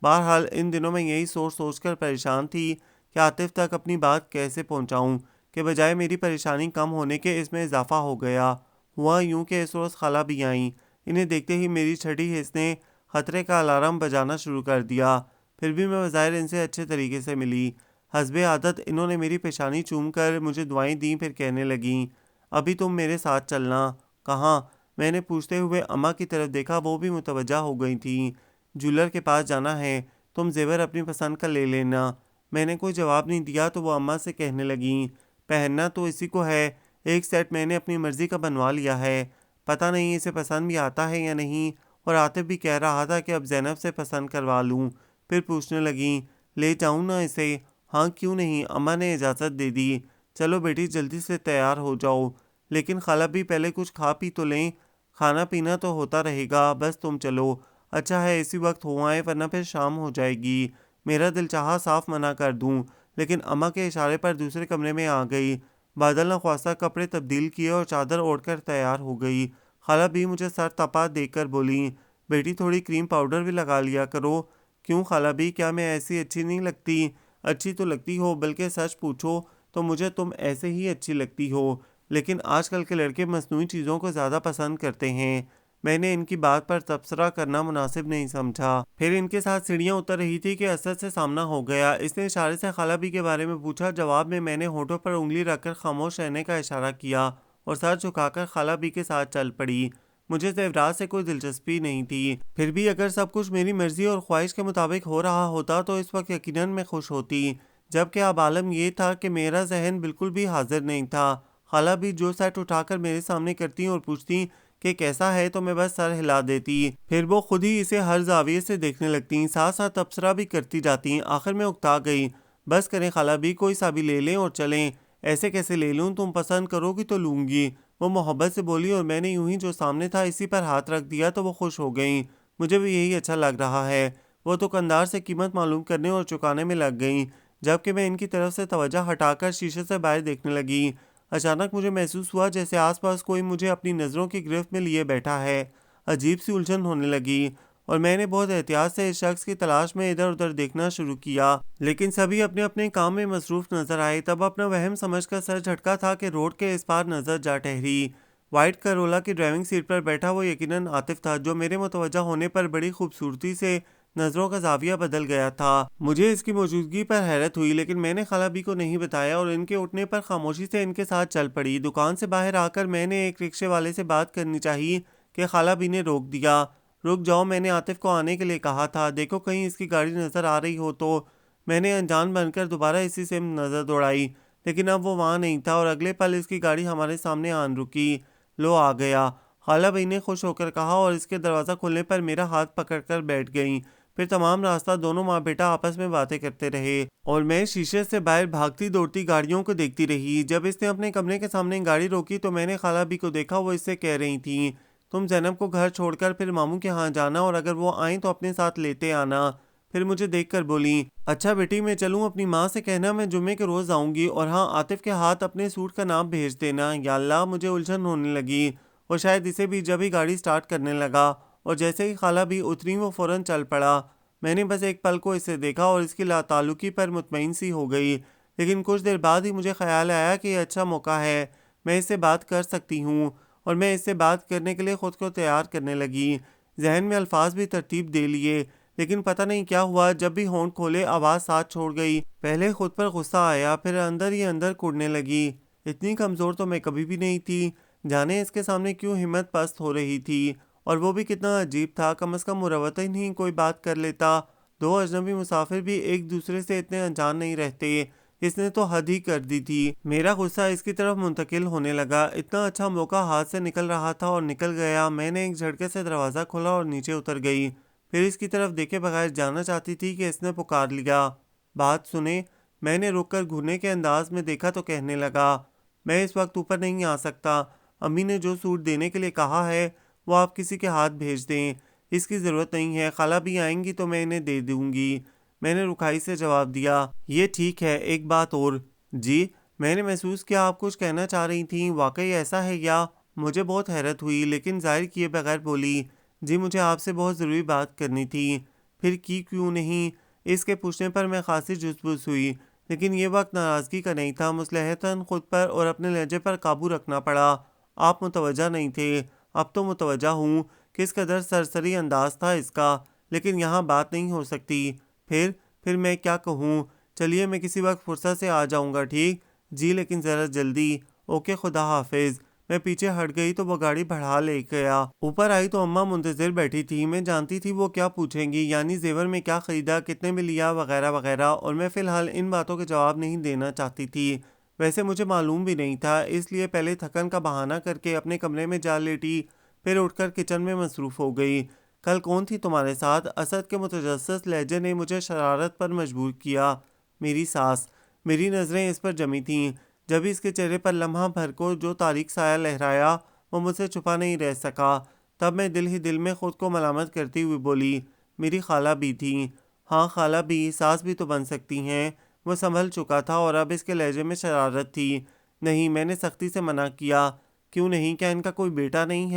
A: بہرحال ان دنوں میں یہی سوچ سوچ کر پریشان تھی کہ عاطف تک اپنی بات کیسے پہنچاؤں کہ بجائے میری پریشانی کم ہونے کے اس میں اضافہ ہو گیا۔ ہوا یوں کہ اس روز خالہ بھی آئیں۔ انہیں دیکھتے ہی میری چھٹی حس نے خطرے کا الارم بجانا شروع کر دیا۔ پھر بھی میں بظاہر ان سے اچھے طریقے سے ملی۔ حسب عادت انہوں نے میری پیشانی چوم کر مجھے دعائیں دیں، پھر کہنے لگیں ابھی تم میرے ساتھ چلنا۔ کہاں؟ میں نے پوچھتے ہوئے اماں کی طرف دیکھا، وہ بھی متوجہ ہو گئی تھیں۔ جولر کے پاس جانا ہے، تم زیور اپنی پسند کا لے لینا۔ میں نے کوئی جواب نہیں دیا تو وہ اماں سے کہنے لگیں پہننا تو اسی کو ہے، ایک سیٹ میں نے اپنی مرضی کا بنوا لیا ہے، پتہ نہیں اسے پسند بھی آتا ہے یا نہیں، اور عاطف بھی کہہ رہا تھا کہ اب زینب سے پسند کروا لوں۔ پھر پوچھنے لگیں لے جاؤں نا اسے؟ ہاں کیوں نہیں، اماں نے اجازت دے دی۔ چلو بیٹی جلدی سے تیار ہو جاؤ، لیکن خالہ بھی پہلے کچھ کھا پی تو لیں، کھانا پینا تو ہوتا رہے گا، بس تم چلو۔ اچھا ہے اسی وقت ہو آئے ورنہ پھر شام ہو جائے گی۔ میرا دل چاہا صاف منع کر دوں، لیکن اماں کے اشارے پر دوسرے کمرے میں آ گئی۔ بادل نخواستہ کپڑے تبدیل کیے اور چادر اوڑھ کر تیار ہو گئی۔ خالہ بھی مجھے سر تپا دیکھ کر بولیں بیٹی تھوڑی کریم پاؤڈر بھی لگا لیا کرو۔ کیوں خالہ بھی، کیا میں ایسی اچھی نہیں لگتی؟ اچھی تو لگتی ہو، بلکہ سچ پوچھو تو مجھے تم ایسے ہی اچھی لگتی ہو، لیکن آج کل کے لڑکے مصنوعی چیزوں کو زیادہ پسند کرتے ہیں۔ میں نے ان کی بات پر تبصرہ کرنا مناسب نہیں سمجھا۔ پھر ان کے ساتھ سیڑھیاں اتر رہی تھی کہ اسد سے سامنا ہو گیا۔ اس نے اشارے سے خالہ بھی کے بارے میں پوچھا، جواب میں نے ہونٹوں پر انگلی رکھ کر خاموش رہنے کا اشارہ کیا اور سر جھکا کر خالہ بھی کے ساتھ چل پڑی۔ مجھے زیورات سے کوئی دلچسپی نہیں تھی، پھر بھی اگر سب کچھ میری مرضی اور خواہش کے مطابق ہو رہا ہوتا تو اس وقت یقیناً میں خوش ہوتی، جبکہ اب عالم یہ تھا کہ میرا ذہن بالکل بھی حاضر نہیں تھا۔ خالہ بھی جو سیٹ اٹھا کر میرے سامنے کرتی اور پوچھتی کہ کیسا ہے تو میں بس سر ہلا دیتی، پھر وہ خود ہی اسے ہر زاویے سے دیکھنے لگتی، ساتھ ساتھ تبصرہ بھی کرتی جاتی۔ آخر میں اکتا گئی، بس کریں خالہ بھی، کوئی سا بھی لے لیں اور چلیں۔ ایسے کیسے لے لوں؟ تم پسند کرو گی تو لوں گی، وہ محبت سے بولی، اور میں نے یوں ہی جو سامنے تھا اسی پر ہاتھ رکھ دیا تو وہ خوش ہو گئیں۔ مجھے بھی یہی اچھا لگ رہا ہے۔ وہ دکاندار سے قیمت معلوم کرنے اور چکانے میں لگ گئیں، جبکہ میں ان کی طرف سے توجہ ہٹا کر شیشے سے باہر دیکھنے لگی۔ اچانک مجھے محسوس ہوا جیسے آس پاس کوئی مجھے اپنی نظروں کی گرفت میں لیے بیٹھا ہے۔ عجیب سی الجھن ہونے لگی اور میں نے بہت احتیاط سے اس شخص کی تلاش میں ادھر ادھر دیکھنا شروع کیا، لیکن سبھی اپنے اپنے کام میں مصروف نظر آئے۔ تب اپنا وہم سمجھ کر سر جھٹکا تھا کہ روڈ کے اس پار نظر جا ٹھہری۔ وائٹ کرولا کی ڈرائیونگ سیٹ پر بیٹھا وہ یقیناً عاطف تھا، جو میرے متوجہ ہونے پر بڑی خوبصورتی سے نظروں کا زاویہ بدل گیا تھا۔ مجھے اس کی موجودگی پر حیرت ہوئی، لیکن میں نے خالہ بھی کو نہیں بتایا اور ان کے اٹھنے پر خاموشی سے ان کے ساتھ چل پڑی۔ دکان سے باہر آ کر میں نے ایک رکشے والے سے بات کرنی چاہی کہ خالہ بھی نے روک دیا۔ رک جاؤ، میں نے عاطف کو آنے کے لیے کہا تھا، دیکھو کہیں اس کی گاڑی نظر آ رہی ہو تو۔ میں نے انجان بن کر دوبارہ اسی سے نظر دوڑائی، لیکن اب وہ وہاں نہیں تھا اور اگلے پل اس کی گاڑی ہمارے سامنے آن رکی۔ لو آ گیا، خالہ بھائی نے خوش ہو کر کہا، اور اس کے دروازہ کھلنے پر میرا ہاتھ پکڑ کر بیٹھ گئیں۔ پھر تمام راستہ دونوں ماں بیٹا آپس میں باتیں کرتے رہے اور میں شیشے سے باہر بھاگتی دوڑتی گاڑیوں کو دیکھتی رہی۔ جب اس نے اپنے کمرے کے سامنے گاڑی روکی تو میں نے خالہ بھی کو دیکھا، وہ اس سے کہہ رہی تھیں تم زینب کو گھر چھوڑ کر پھر ماموں کے ہاں جانا اور اگر وہ آئیں تو اپنے ساتھ لیتے آنا۔ پھر مجھے دیکھ کر بولیں اچھا بیٹی میں چلوں؟ اپنی ماں سے کہنا میں جمعے کے روز آؤں گی، اور ہاں عاطف کے ہاتھ اپنے سوٹ کا نام بھیج دینا۔ یا اللہ، مجھے الجھن ہونے لگی اور شاید اسے بھی جب ہی گاڑی سٹارٹ کرنے لگا اور جیسے ہی خالہ بھی اتری وہ فوراً چل پڑا۔ میں نے بس ایک پل کو اسے دیکھا اور اس کی لا تعلقی پر مطمئن سی ہو گئی، لیکن کچھ دیر بعد ہی مجھے خیال آیا کہ یہ اچھا موقع ہے، میں اس سے بات کر سکتی ہوں، اور میں اس سے بات کرنے کے لیے خود کو تیار کرنے لگی۔ ذہن میں الفاظ بھی ترتیب دے لیے، لیکن پتہ نہیں کیا ہوا، جب بھی ہونٹ کھولے آواز ساتھ چھوڑ گئی۔ پہلے خود پر غصہ آیا، پھر اندر ہی اندر کڑنے لگی۔ اتنی کمزور تو میں کبھی بھی نہیں تھی، جانے اس کے سامنے کیوں ہمت پست ہو رہی تھی، اور وہ بھی کتنا عجیب تھا، کم از کم مروتاً ہی کوئی بات کر لیتا۔ دو اجنبی مسافر بھی ایک دوسرے سے اتنے انجان نہیں رہتے، اس نے تو حد ہی کر دی تھی۔ میرا غصہ اس کی طرف منتقل ہونے لگا، اتنا اچھا موقع ہاتھ سے نکل رہا تھا اور نکل گیا۔ میں نے ایک جھٹکے سے دروازہ کھولا اور نیچے اتر گئی، پھر اس کی طرف دیکھے بغیر جانا چاہتی تھی کہ اس نے پکار لیا بات سنیں۔ میں نے رک کر گھرنے کے انداز میں دیکھا تو کہنے لگا میں اس وقت اوپر نہیں آ سکتا، امی نے جو سوٹ دینے کے لیے کہا ہے وہ آپ کسی کے ہاتھ بھیج دیں، اس کی ضرورت نہیں ہے، خالہ بھی آئیں گی تو میں انہیں دے دوں گی۔ میں نے رکھائی سے جواب دیا، یہ ٹھیک ہے، ایک بات اور۔ جی؟ میں نے محسوس کیا آپ کچھ کہنا چاہ رہی تھیں، واقعی ایسا ہے یا؟ مجھے بہت حیرت ہوئی، لیکن ظاہر کیے بغیر بولی، جی مجھے آپ سے بہت ضروری بات کرنی تھی۔ پھر کی کیوں نہیں؟ اس کے پوچھنے پر میں خاصی جھسبس ہوئی، لیکن یہ وقت ناراضگی کا نہیں تھا، مصلحتاً خود پر اور اپنے لہجے پر قابو رکھنا پڑا۔ آپ متوجہ نہیں تھے، اب تو متوجہ ہوں، کس قدر سرسری انداز تھا اس کا، لیکن یہاں بات نہیں ہو سکتی۔ پھر میں کیا کہوں؟ چلیے میں کسی وقت فرصت سے آ جاؤں گا، ٹھیک؟ جی لیکن ذرا جلدی۔ اوکے، خدا حافظ۔ میں پیچھے ہٹ گئی تو وہ گاڑی بڑھا لے گیا۔ اوپر آئی تو اماں منتظر بیٹھی تھی، میں جانتی تھی وہ کیا پوچھیں گی، یعنی زیور میں کیا خریدا، کتنے میں لیا، وغیرہ وغیرہ، اور میں فی الحال ان باتوں کے جواب نہیں دینا چاہتی تھی۔ ویسے مجھے معلوم بھی نہیں تھا، اس لیے پہلے تھکن کا بہانہ کر کے اپنے کمرے میں جا لیٹی، پھر اٹھ کر کچن میں مصروف ہو گئی۔ کل کون تھی تمہارے ساتھ؟ اسد کے متجسس لہجے نے مجھے شرارت پر مجبور کیا۔ میری ساس۔ میری نظریں اس پر جمی تھیں، جب اس کے چہرے پر لمحہ بھر کو جو تاریک سایہ لہرایا وہ مجھ سے چھپا نہیں رہ سکا۔ تب میں دل ہی دل میں خود کو ملامت کرتی ہوئی بولی، میری خالہ بھی تھیں۔ ہاں خالہ بھی، ساس بھی تو بن سکتی ہیں۔ وہ سنبھل چکا تھا اور اب اس کے لہجے میں شرارت تھی۔ نہیں، میں نے سختی سے منع کیا۔ کیوں نہیں؟ کیا ان کا کوئی بیٹا نہیں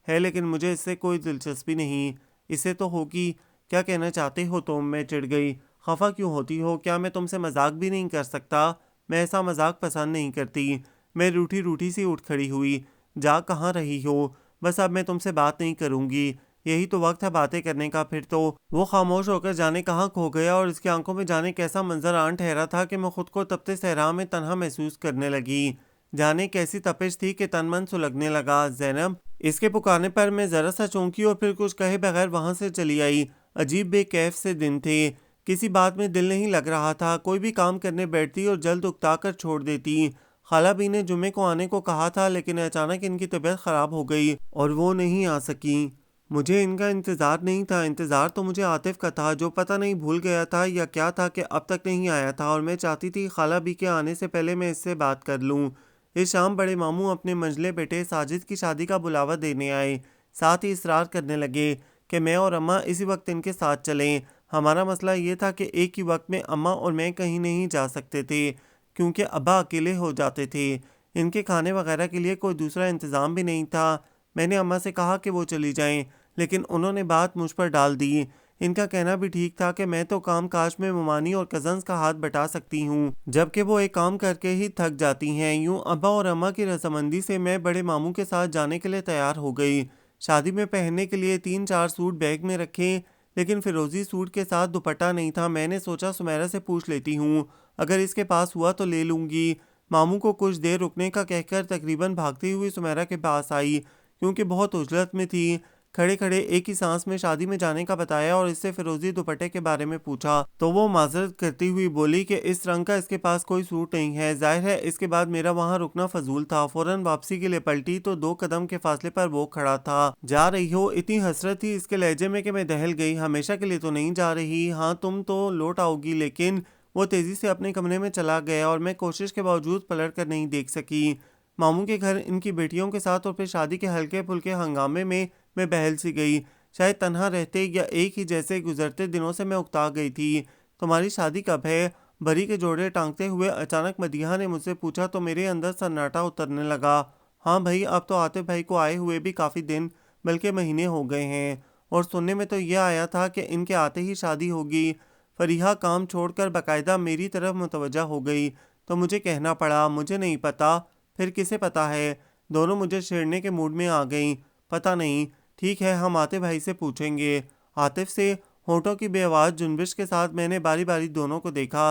A: ہے لیکن مجھے اس سے کوئی دلچسپی نہیں۔ اسے تو ہوگی۔ کیا کہنا چاہتے ہو تم؟ میں چڑ گئی۔ خفا کیوں ہوتی ہو؟ کیا میں تم سے مذاق بھی نہیں کر سکتا؟ میں ایسا مذاق پسند نہیں کرتی۔ میں روٹھی روٹھی سی اٹھ کھڑی ہوئی۔ جا کہاں رہی ہو؟ بس اب میں تم سے بات نہیں کروں گی، یہی تو وقت ہے باتیں کرنے کا۔ پھر تو وہ خاموش ہو کر جانے کہاں کھو گیا اور اس کی آنکھوں میں جانے کیسا منظر آن ٹھہرا تھا کہ میں خود کو تپتے صحرا میں تنہا محسوس کرنے لگی۔ جانے کیسی تپش تھی کہ تن من سلگنے لگا۔ زینب! اس کے پکارنے پر میں ذرا سا چونکی اور پھر کچھ کہے بغیر وہاں سے چلی آئی۔ عجیب بے کیف سے دن تھے، کسی بات میں دل نہیں لگ رہا تھا، کوئی بھی کام کرنے بیٹھتی اور جلد اکتا کر چھوڑ دیتی۔ خالہ بھی نے جمعے کو آنے کو کہا تھا لیکن اچانک ان کی طبیعت خراب ہو گئی اور وہ نہیں آ سکیں۔ مجھے ان کا انتظار نہیں تھا، انتظار تو مجھے عاطف کا تھا، جو پتہ نہیں بھول گیا تھا یا کیا تھا کہ اب تک نہیں آیا تھا، اور میں چاہتی تھی خالہ بھی کے آنے سے پہلے میں اس سے بات کر لوں۔ اس شام بڑے ماموں اپنے منجلے بیٹے ساجد کی شادی کا بلاوا دینے آئے، ساتھ ہی اصرار کرنے لگے کہ میں اور اماں اسی وقت ان کے ساتھ چلیں۔ ہمارا مسئلہ یہ تھا کہ ایک ہی وقت میں اماں اور میں کہیں نہیں جا سکتے تھے، کیونکہ ابا اکیلے ہو جاتے تھے۔ ان کے کھانے وغیرہ کے لیے کوئی دوسرا انتظام بھی نہیں تھا۔ میں نے اماں سے کہا کہ وہ چلی جائیں، لیکن انہوں نے بات مجھ پر ڈال دی۔ ان کا کہنا بھی ٹھیک تھا کہ میں تو کام کاج میں ممانی اور کزنز کا ہاتھ بٹا سکتی ہوں، جبکہ وہ ایک کام کر کے ہی تھک جاتی ہیں۔ یوں ابا اور اماں کی رضامندی سے میں بڑے ماموں کے ساتھ جانے کے لیے تیار ہو گئی۔ شادی میں پہننے کے لیے 3-4 سوٹ بیگ میں رکھے، لیکن فیروزی سوٹ کے ساتھ دوپٹہ نہیں تھا۔ میں نے سوچا سمیرا سے پوچھ لیتی ہوں، اگر اس کے پاس ہوا تو لے لوں گی۔ ماموں کو کچھ دیر رکنے کا کہہ کر تقریباً بھاگتی ہوئی سمیرا کے پاس آئی، کیونکہ بہت عجلت میں تھی۔ کھڑے کھڑے ایک ہی سانس میں شادی میں جانے کا بتایا اور اس سے فیروزی دوپٹے کے بارے میں پوچھا تو وہ معذرت کرتی ہوئی بولی کہ اس رنگ کا اس کے پاس کوئی سوٹ نہیں ہے۔ ظاہر ہے اس کے بعد میرا وہاں رکنا فضول تھا۔ فوراً واپسی کے لیے پلٹی تو 2 قدم کے فاصلے پر وہ کھڑا تھا۔ جا رہی ہو؟ اتنی حسرت تھی اس کے لہجے میں کہ میں دہل گئی۔ ہمیشہ کے لیے تو نہیں جا رہی؟ ہاں تم تو لوٹ آؤ گی، لیکن وہ تیزی سے اپنے کمرے میں چلا گیا اور میں کوشش کے باوجود پلٹ کر نہیں دیکھ سکی۔ ماموں کے گھر ان کی بیٹیوں کے ساتھ اور پھر شادی کے ہلکے پھلکے ہنگامے میں بہل سی گئی۔ شاید تنہا رہتے یا ایک ہی جیسے گزرتے دنوں سے میں اکتا گئی تھی۔ تمہاری شادی کب ہے؟ بری کے جوڑے ٹانگتے ہوئے اچانک مدیحہ نے مجھ سے پوچھا تو میرے اندر سناٹا اترنے لگا۔ ہاں بھائی، اب تو عاطف بھائی کو آئے ہوئے بھی کافی دن بلکہ مہینے ہو گئے ہیں، اور سننے میں تو یہ آیا تھا کہ ان کے آتے ہی شادی ہوگی۔ فریحہ کام چھوڑ کر باقاعدہ میری طرف متوجہ ہو گئی تو مجھے کہنا پڑا، مجھے نہیں پتا۔ پھر کسے پتا ہے؟ دونوں مجھے چھیڑنے کے موڈ میں آ گئیں۔ پتہ نہیں۔ ٹھیک ہے، ہم عاطف بھائی سے پوچھیں گے۔ عاطف سے؟ ہونٹوں کی بے آواز جنبش کے ساتھ میں نے باری باری دونوں کو دیکھا،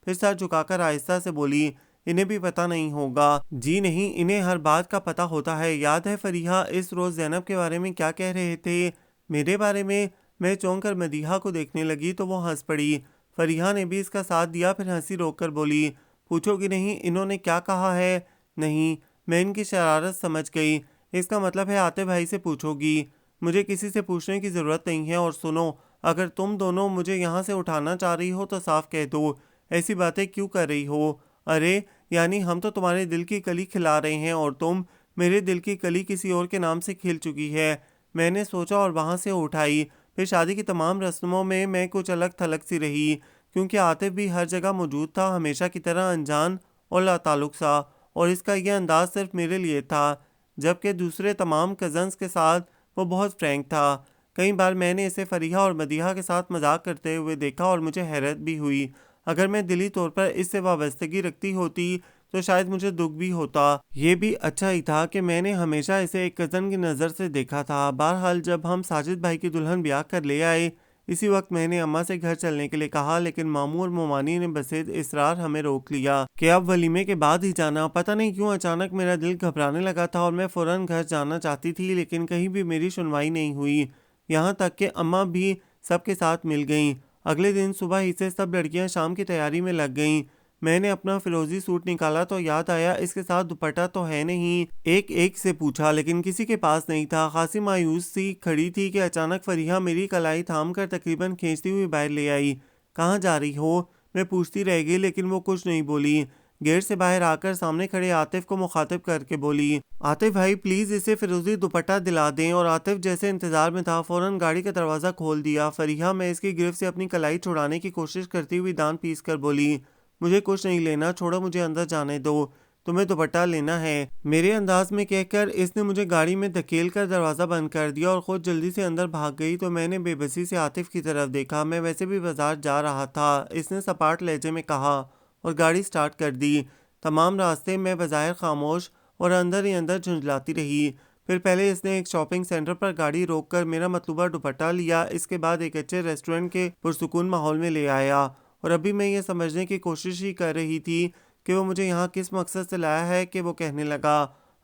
A: پھر سر جھکا کر آہستہ سے بولی، انہیں بھی پتہ نہیں ہوگا؟ جی نہیں، انہیں ہر بات کا پتہ ہوتا ہے۔ یاد ہے فریحہ اس روز زینب کے بارے میں کیا کہہ رہے تھے؟ میرے بارے میں؟ میں چونک کر مدیحہ کو دیکھنے لگی تو وہ ہنس پڑی۔ فریحہ نے بھی اس کا ساتھ دیا، پھر ہنسی روک کر بولی، پوچھو گی نہیں انہوں نے کیا کہا ہے؟ نہیں۔ میں ان کی شرارت سمجھ گئی۔ اس کا مطلب ہے عاطف بھائی سے پوچھو گی؟ مجھے کسی سے پوچھنے کی ضرورت نہیں ہے، اور سنو، اگر تم دونوں مجھے یہاں سے اٹھانا چاہ رہی ہو تو صاف کہہ دو، ایسی باتیں کیوں کر رہی ہو؟ ارے یعنی ہم تو تمہارے دل کی کلی کھلا رہے ہیں اور تم؟ میرے دل کی کلی کسی اور کے نام سے کھل چکی ہے۔ میں نے سوچا اور وہاں سے اٹھائی۔ پھر شادی کی تمام رسموں میں کچھ الگ تھلگ سی رہی، کیونکہ عاطف بھی ہر جگہ موجود تھا، ہمیشہ کی طرح انجان اور لا تعلق سا، اور اس کا یہ انداز صرف میرے لیے تھا، جبکہ دوسرے تمام کزنز کے ساتھ وہ بہت فرینک تھا۔ کئی بار میں نے اسے فریحہ اور مدیحہ کے ساتھ مذاق کرتے ہوئے دیکھا اور مجھے حیرت بھی ہوئی۔ اگر میں دلی طور پر اس سے وابستگی رکھتی ہوتی تو شاید مجھے دکھ بھی ہوتا۔ یہ بھی اچھا ہی تھا کہ میں نے ہمیشہ اسے ایک کزن کی نظر سے دیکھا تھا۔ بہرحال جب ہم ساجد بھائی کی دلہن بیاہ کر لے آئے، اسی وقت میں نے اماں سے گھر چلنے کے لیے کہا، لیکن ماموں اور مومانی نے بسید اصرار ہمیں روک لیا کہ اب ولیمے کے بعد ہی جانا۔ پتہ نہیں کیوں اچانک میرا دل گھبرانے لگا تھا اور میں فوراً گھر جانا چاہتی تھی، لیکن کہیں بھی میری سنوائی نہیں ہوئی، یہاں تک کہ اماں بھی سب کے ساتھ مل گئیں۔ اگلے دن صبح ہی سے سب لڑکیاں شام کی تیاری میں لگ گئیں۔ میں نے اپنا فیروزی سوٹ نکالا تو یاد آیا اس کے ساتھ دوپٹہ تو ہے نہیں۔ ایک سے پوچھا لیکن کسی کے پاس نہیں تھا۔ خاصی مایوس سی کھڑی تھی کہ اچانک فریحہ میری کلائی تھام کر تقریباً کھینچتی ہوئی باہر لے آئی۔ کہاں جا رہی ہو؟ میں پوچھتی رہ گئی لیکن وہ کچھ نہیں بولی۔ گیٹ سے باہر آ کر سامنے کھڑے عاطف کو مخاطب کر کے بولی، عاطف بھائی پلیز اسے فیروزی دوپٹہ دلا دیں، اور عاطف جیسے انتظار میں تھا فوراً گاڑی کا دروازہ کھول دیا۔ فریحہ میں اس کی گرفت سے اپنی کلائی چھڑانے کی کوشش کرتی ہوئی دان پیس کر بولی، مجھے کچھ نہیں لینا، چھوڑو مجھے اندر جانے دو، تمہیں دوپٹہ لینا ہے، میرے انداز میں کہہ کر اس نے مجھے گاڑی میں دھکیل کر دروازہ بند کر دیا اور خود جلدی سے اندر بھاگ گئی۔ تو میں نے بے بسی سے عاطف کی طرف دیکھا، میں ویسے بھی بازار جا رہا تھا، اس نے سپاٹ لہجے میں کہا اور گاڑی سٹارٹ کر دی۔ تمام راستے میں بظاہر خاموش اور اندر ہی اندر جھنجھلاتی رہی۔ پھر پہلے اس نے ایک شاپنگ سینٹر پر گاڑی روک کر میرا مطلوبہ دوپٹہ لیا، اس کے بعد ایک اچھے ریسٹورنٹ کے پرسکون ماحول میں لے آیا، اور ابھی میں یہ سمجھنے کی کوشش ہی کر رہی تھی کہ وہ مجھے یہاں کس مقصد سے لایا ہے کہ وہ کہنے لگا،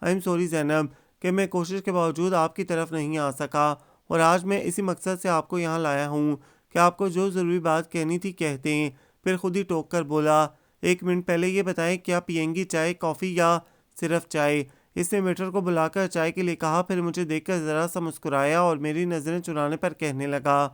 A: آئی ایم سوری زینب کہ میں کوشش کے باوجود آپ کی طرف نہیں آ سکا، اور آج میں اسی مقصد سے آپ کو یہاں لایا ہوں کہ آپ کو جو ضروری بات کہنی تھی کہہ دیں۔ پھر خود ہی ٹوک کر بولا، ایک منٹ پہلے یہ بتائیں کیا پئیں گی، چائے، کافی یا صرف چائے؟ اس نے ویٹر کو بلا کر چائے کے لیے کہا، پھر مجھے دیکھ کر ذرا سا مسکرایا اور میری نظریں چرانے پر کہنے لگا،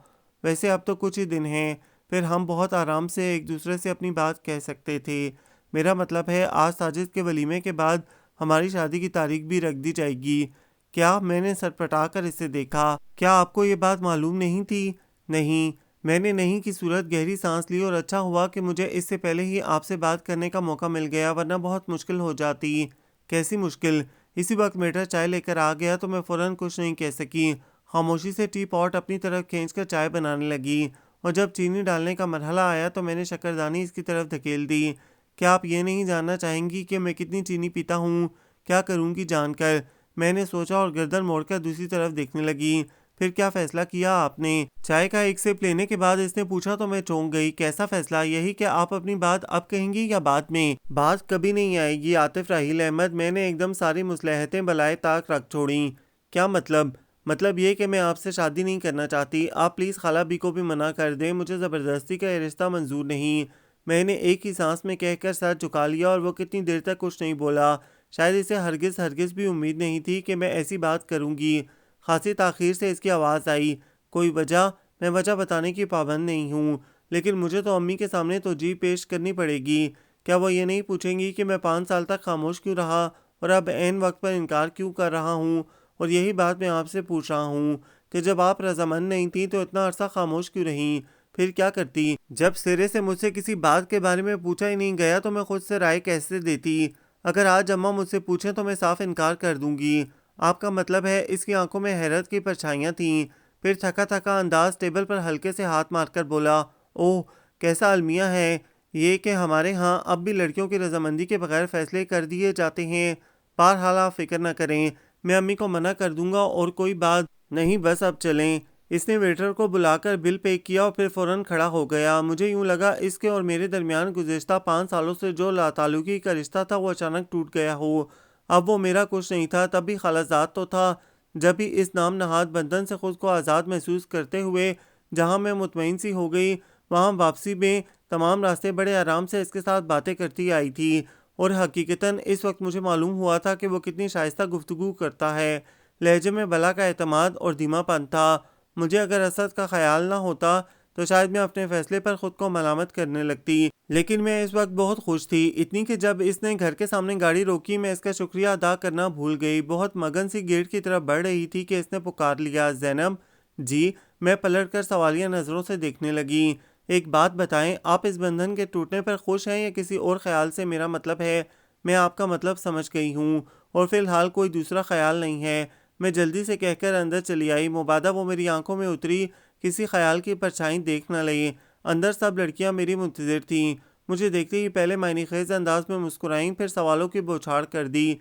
A: ویسے اب تو کچھ ہی دن ہیں، پھر ہم بہت آرام سے ایک دوسرے سے اپنی بات کہہ سکتے تھے، میرا مطلب ہے آج ساجد کے ولیمے کے بعد ہماری شادی کی تاریخ بھی رکھ دی جائے گی۔ کیا؟ میں نے سر پٹا کر اسے دیکھا، کیا آپ کو یہ بات معلوم نہیں تھی؟ نہیں۔ میں نے نہیں کی صورت گہری سانس لی، اور اچھا ہوا کہ مجھے اس سے پہلے ہی آپ سے بات کرنے کا موقع مل گیا، ورنہ بہت مشکل ہو جاتی۔ کیسی مشکل؟ اسی وقت میٹر چائے لے کر آ گیا تو میں فوراً کچھ نہیں کہہ سکی، خاموشی سے ٹی پاٹ اپنی طرف کھینچ کر چائے بنانے لگی، اور جب چینی ڈالنے کا مرحلہ آیا تو میں نے شکردانی اس کی طرف دھکیل دی۔ کیا آپ یہ نہیں جاننا چاہیں گی کہ میں کتنی چینی پیتا ہوں؟ کیا کروں گی جان کر؟ میں نے سوچا اور گردن موڑ کر دوسری طرف دیکھنے لگی۔ پھر کیا فیصلہ کیا آپ نے؟ چائے کا ایک سپ لینے کے بعد اس نے پوچھا تو میں چونک گئی۔ کیسا فیصلہ؟ یہی کہ آپ اپنی بات اب کہیں گی یا بعد میں؟ بات کبھی نہیں آئے گی عاطف راحیل احمد۔ میں نے ایک دم ساری مصلحتیں بالائے طاق رکھ چھوڑیں۔ کیا مطلب؟ مطلب یہ کہ میں آپ سے شادی نہیں کرنا چاہتی۔ آپ پلیز خالہ بی کو بھی منع کر دیں، مجھے زبردستی کا یہ رشتہ منظور نہیں۔ میں نے ایک ہی سانس میں کہہ کر سر جھکا لیا، اور وہ کتنی دیر تک کچھ نہیں بولا۔ شاید اسے ہرگز بھی امید نہیں تھی کہ میں ایسی بات کروں گی۔ خاصی تاخیر سے اس کی آواز آئی، کوئی وجہ؟ میں وجہ بتانے کی پابند نہیں ہوں، لیکن مجھے تو امی کے سامنے توجیہ پیش کرنی پڑے گی۔ کیا وہ یہ نہیں پوچھیں گی کہ میں 5 سال تک خاموش کیوں رہا اور اب عین وقت پر انکار کیوں کر رہا ہوں؟ اور یہی بات میں آپ سے پوچھ رہا ہوں کہ جب آپ رضامند نہیں تھیں تو اتنا عرصہ خاموش کیوں رہیں؟ پھر کیا کرتی؟ جب سرے سے مجھ سے کسی بات کے بارے میں پوچھا ہی نہیں گیا تو میں خود سے رائے کیسے دیتی؟ اگر آج اماں مجھ سے پوچھیں تو میں صاف انکار کر دوں گی۔ آپ کا مطلب ہے؟ اس کی آنکھوں میں حیرت کی پرچھائیاں تھیں۔ پھر تھکا تھکا انداز ٹیبل پر ہلکے سے ہاتھ مار کر بولا، اوہ کیسا المیہ ہے یہ کہ ہمارے ہاں اب بھی لڑکیوں کی رضامندی کے بغیر فیصلے کر دیے جاتے ہیں۔ بہرحال آپ فکر نہ کریں، میں امی کو منع کر دوں گا اور کوئی بات نہیں، بس اب چلیں۔ اس نے ویٹر کو بلا کر بل پے کیا اور پھر فوراً کھڑا ہو گیا۔ مجھے یوں لگا اس کے اور میرے درمیان گزشتہ 5 سالوں سے جو لاتعلقی کا رشتہ تھا وہ اچانک ٹوٹ گیا ہو۔ اب وہ میرا کچھ نہیں تھا، تب بھی خالہ زاد تو تھا۔ جب ہی اس نام نہاد بندھن سے خود کو آزاد محسوس کرتے ہوئے جہاں میں مطمئن سی ہو گئی، وہاں واپسی میں تمام راستے بڑے آرام سے اس کے ساتھ باتیں کرتی آئی تھی، اور حقیقتاً اس وقت مجھے معلوم ہوا تھا کہ وہ کتنی شائستہ گفتگو کرتا ہے۔ لہجے میں بلا کا اعتماد اور دھیما پن تھا۔ مجھے اگر اسد کا خیال نہ ہوتا تو شاید میں اپنے فیصلے پر خود کو ملامت کرنے لگتی، لیکن میں اس وقت بہت خوش تھی، اتنی کہ جب اس نے گھر کے سامنے گاڑی روکی میں اس کا شکریہ ادا کرنا بھول گئی۔ بہت مگن سی گیٹ کی طرف بڑھ رہی تھی کہ اس نے پکار لیا، زینب جی۔ میں پلٹ کر سوالیہ نظروں سے دیکھنے لگی۔ ایک بات بتائیں، آپ اس بندھن کے ٹوٹنے پر خوش ہیں یا کسی اور خیال سے؟ میرا مطلب ہے، میں آپ کا مطلب سمجھ گئی ہوں، اور فی الحال کوئی دوسرا خیال نہیں ہے۔ میں جلدی سے کہہ کر اندر چلی آئی، مبادہ وہ میری آنکھوں میں اتری کسی خیال کی پرچھائی دیکھ نہ لئی۔ اندر سب لڑکیاں میری منتظر تھیں۔ مجھے دیکھتے ہی پہلے معنی خیز انداز میں مسکرائیں، پھر سوالوں کی بوچھاڑ کر دی۔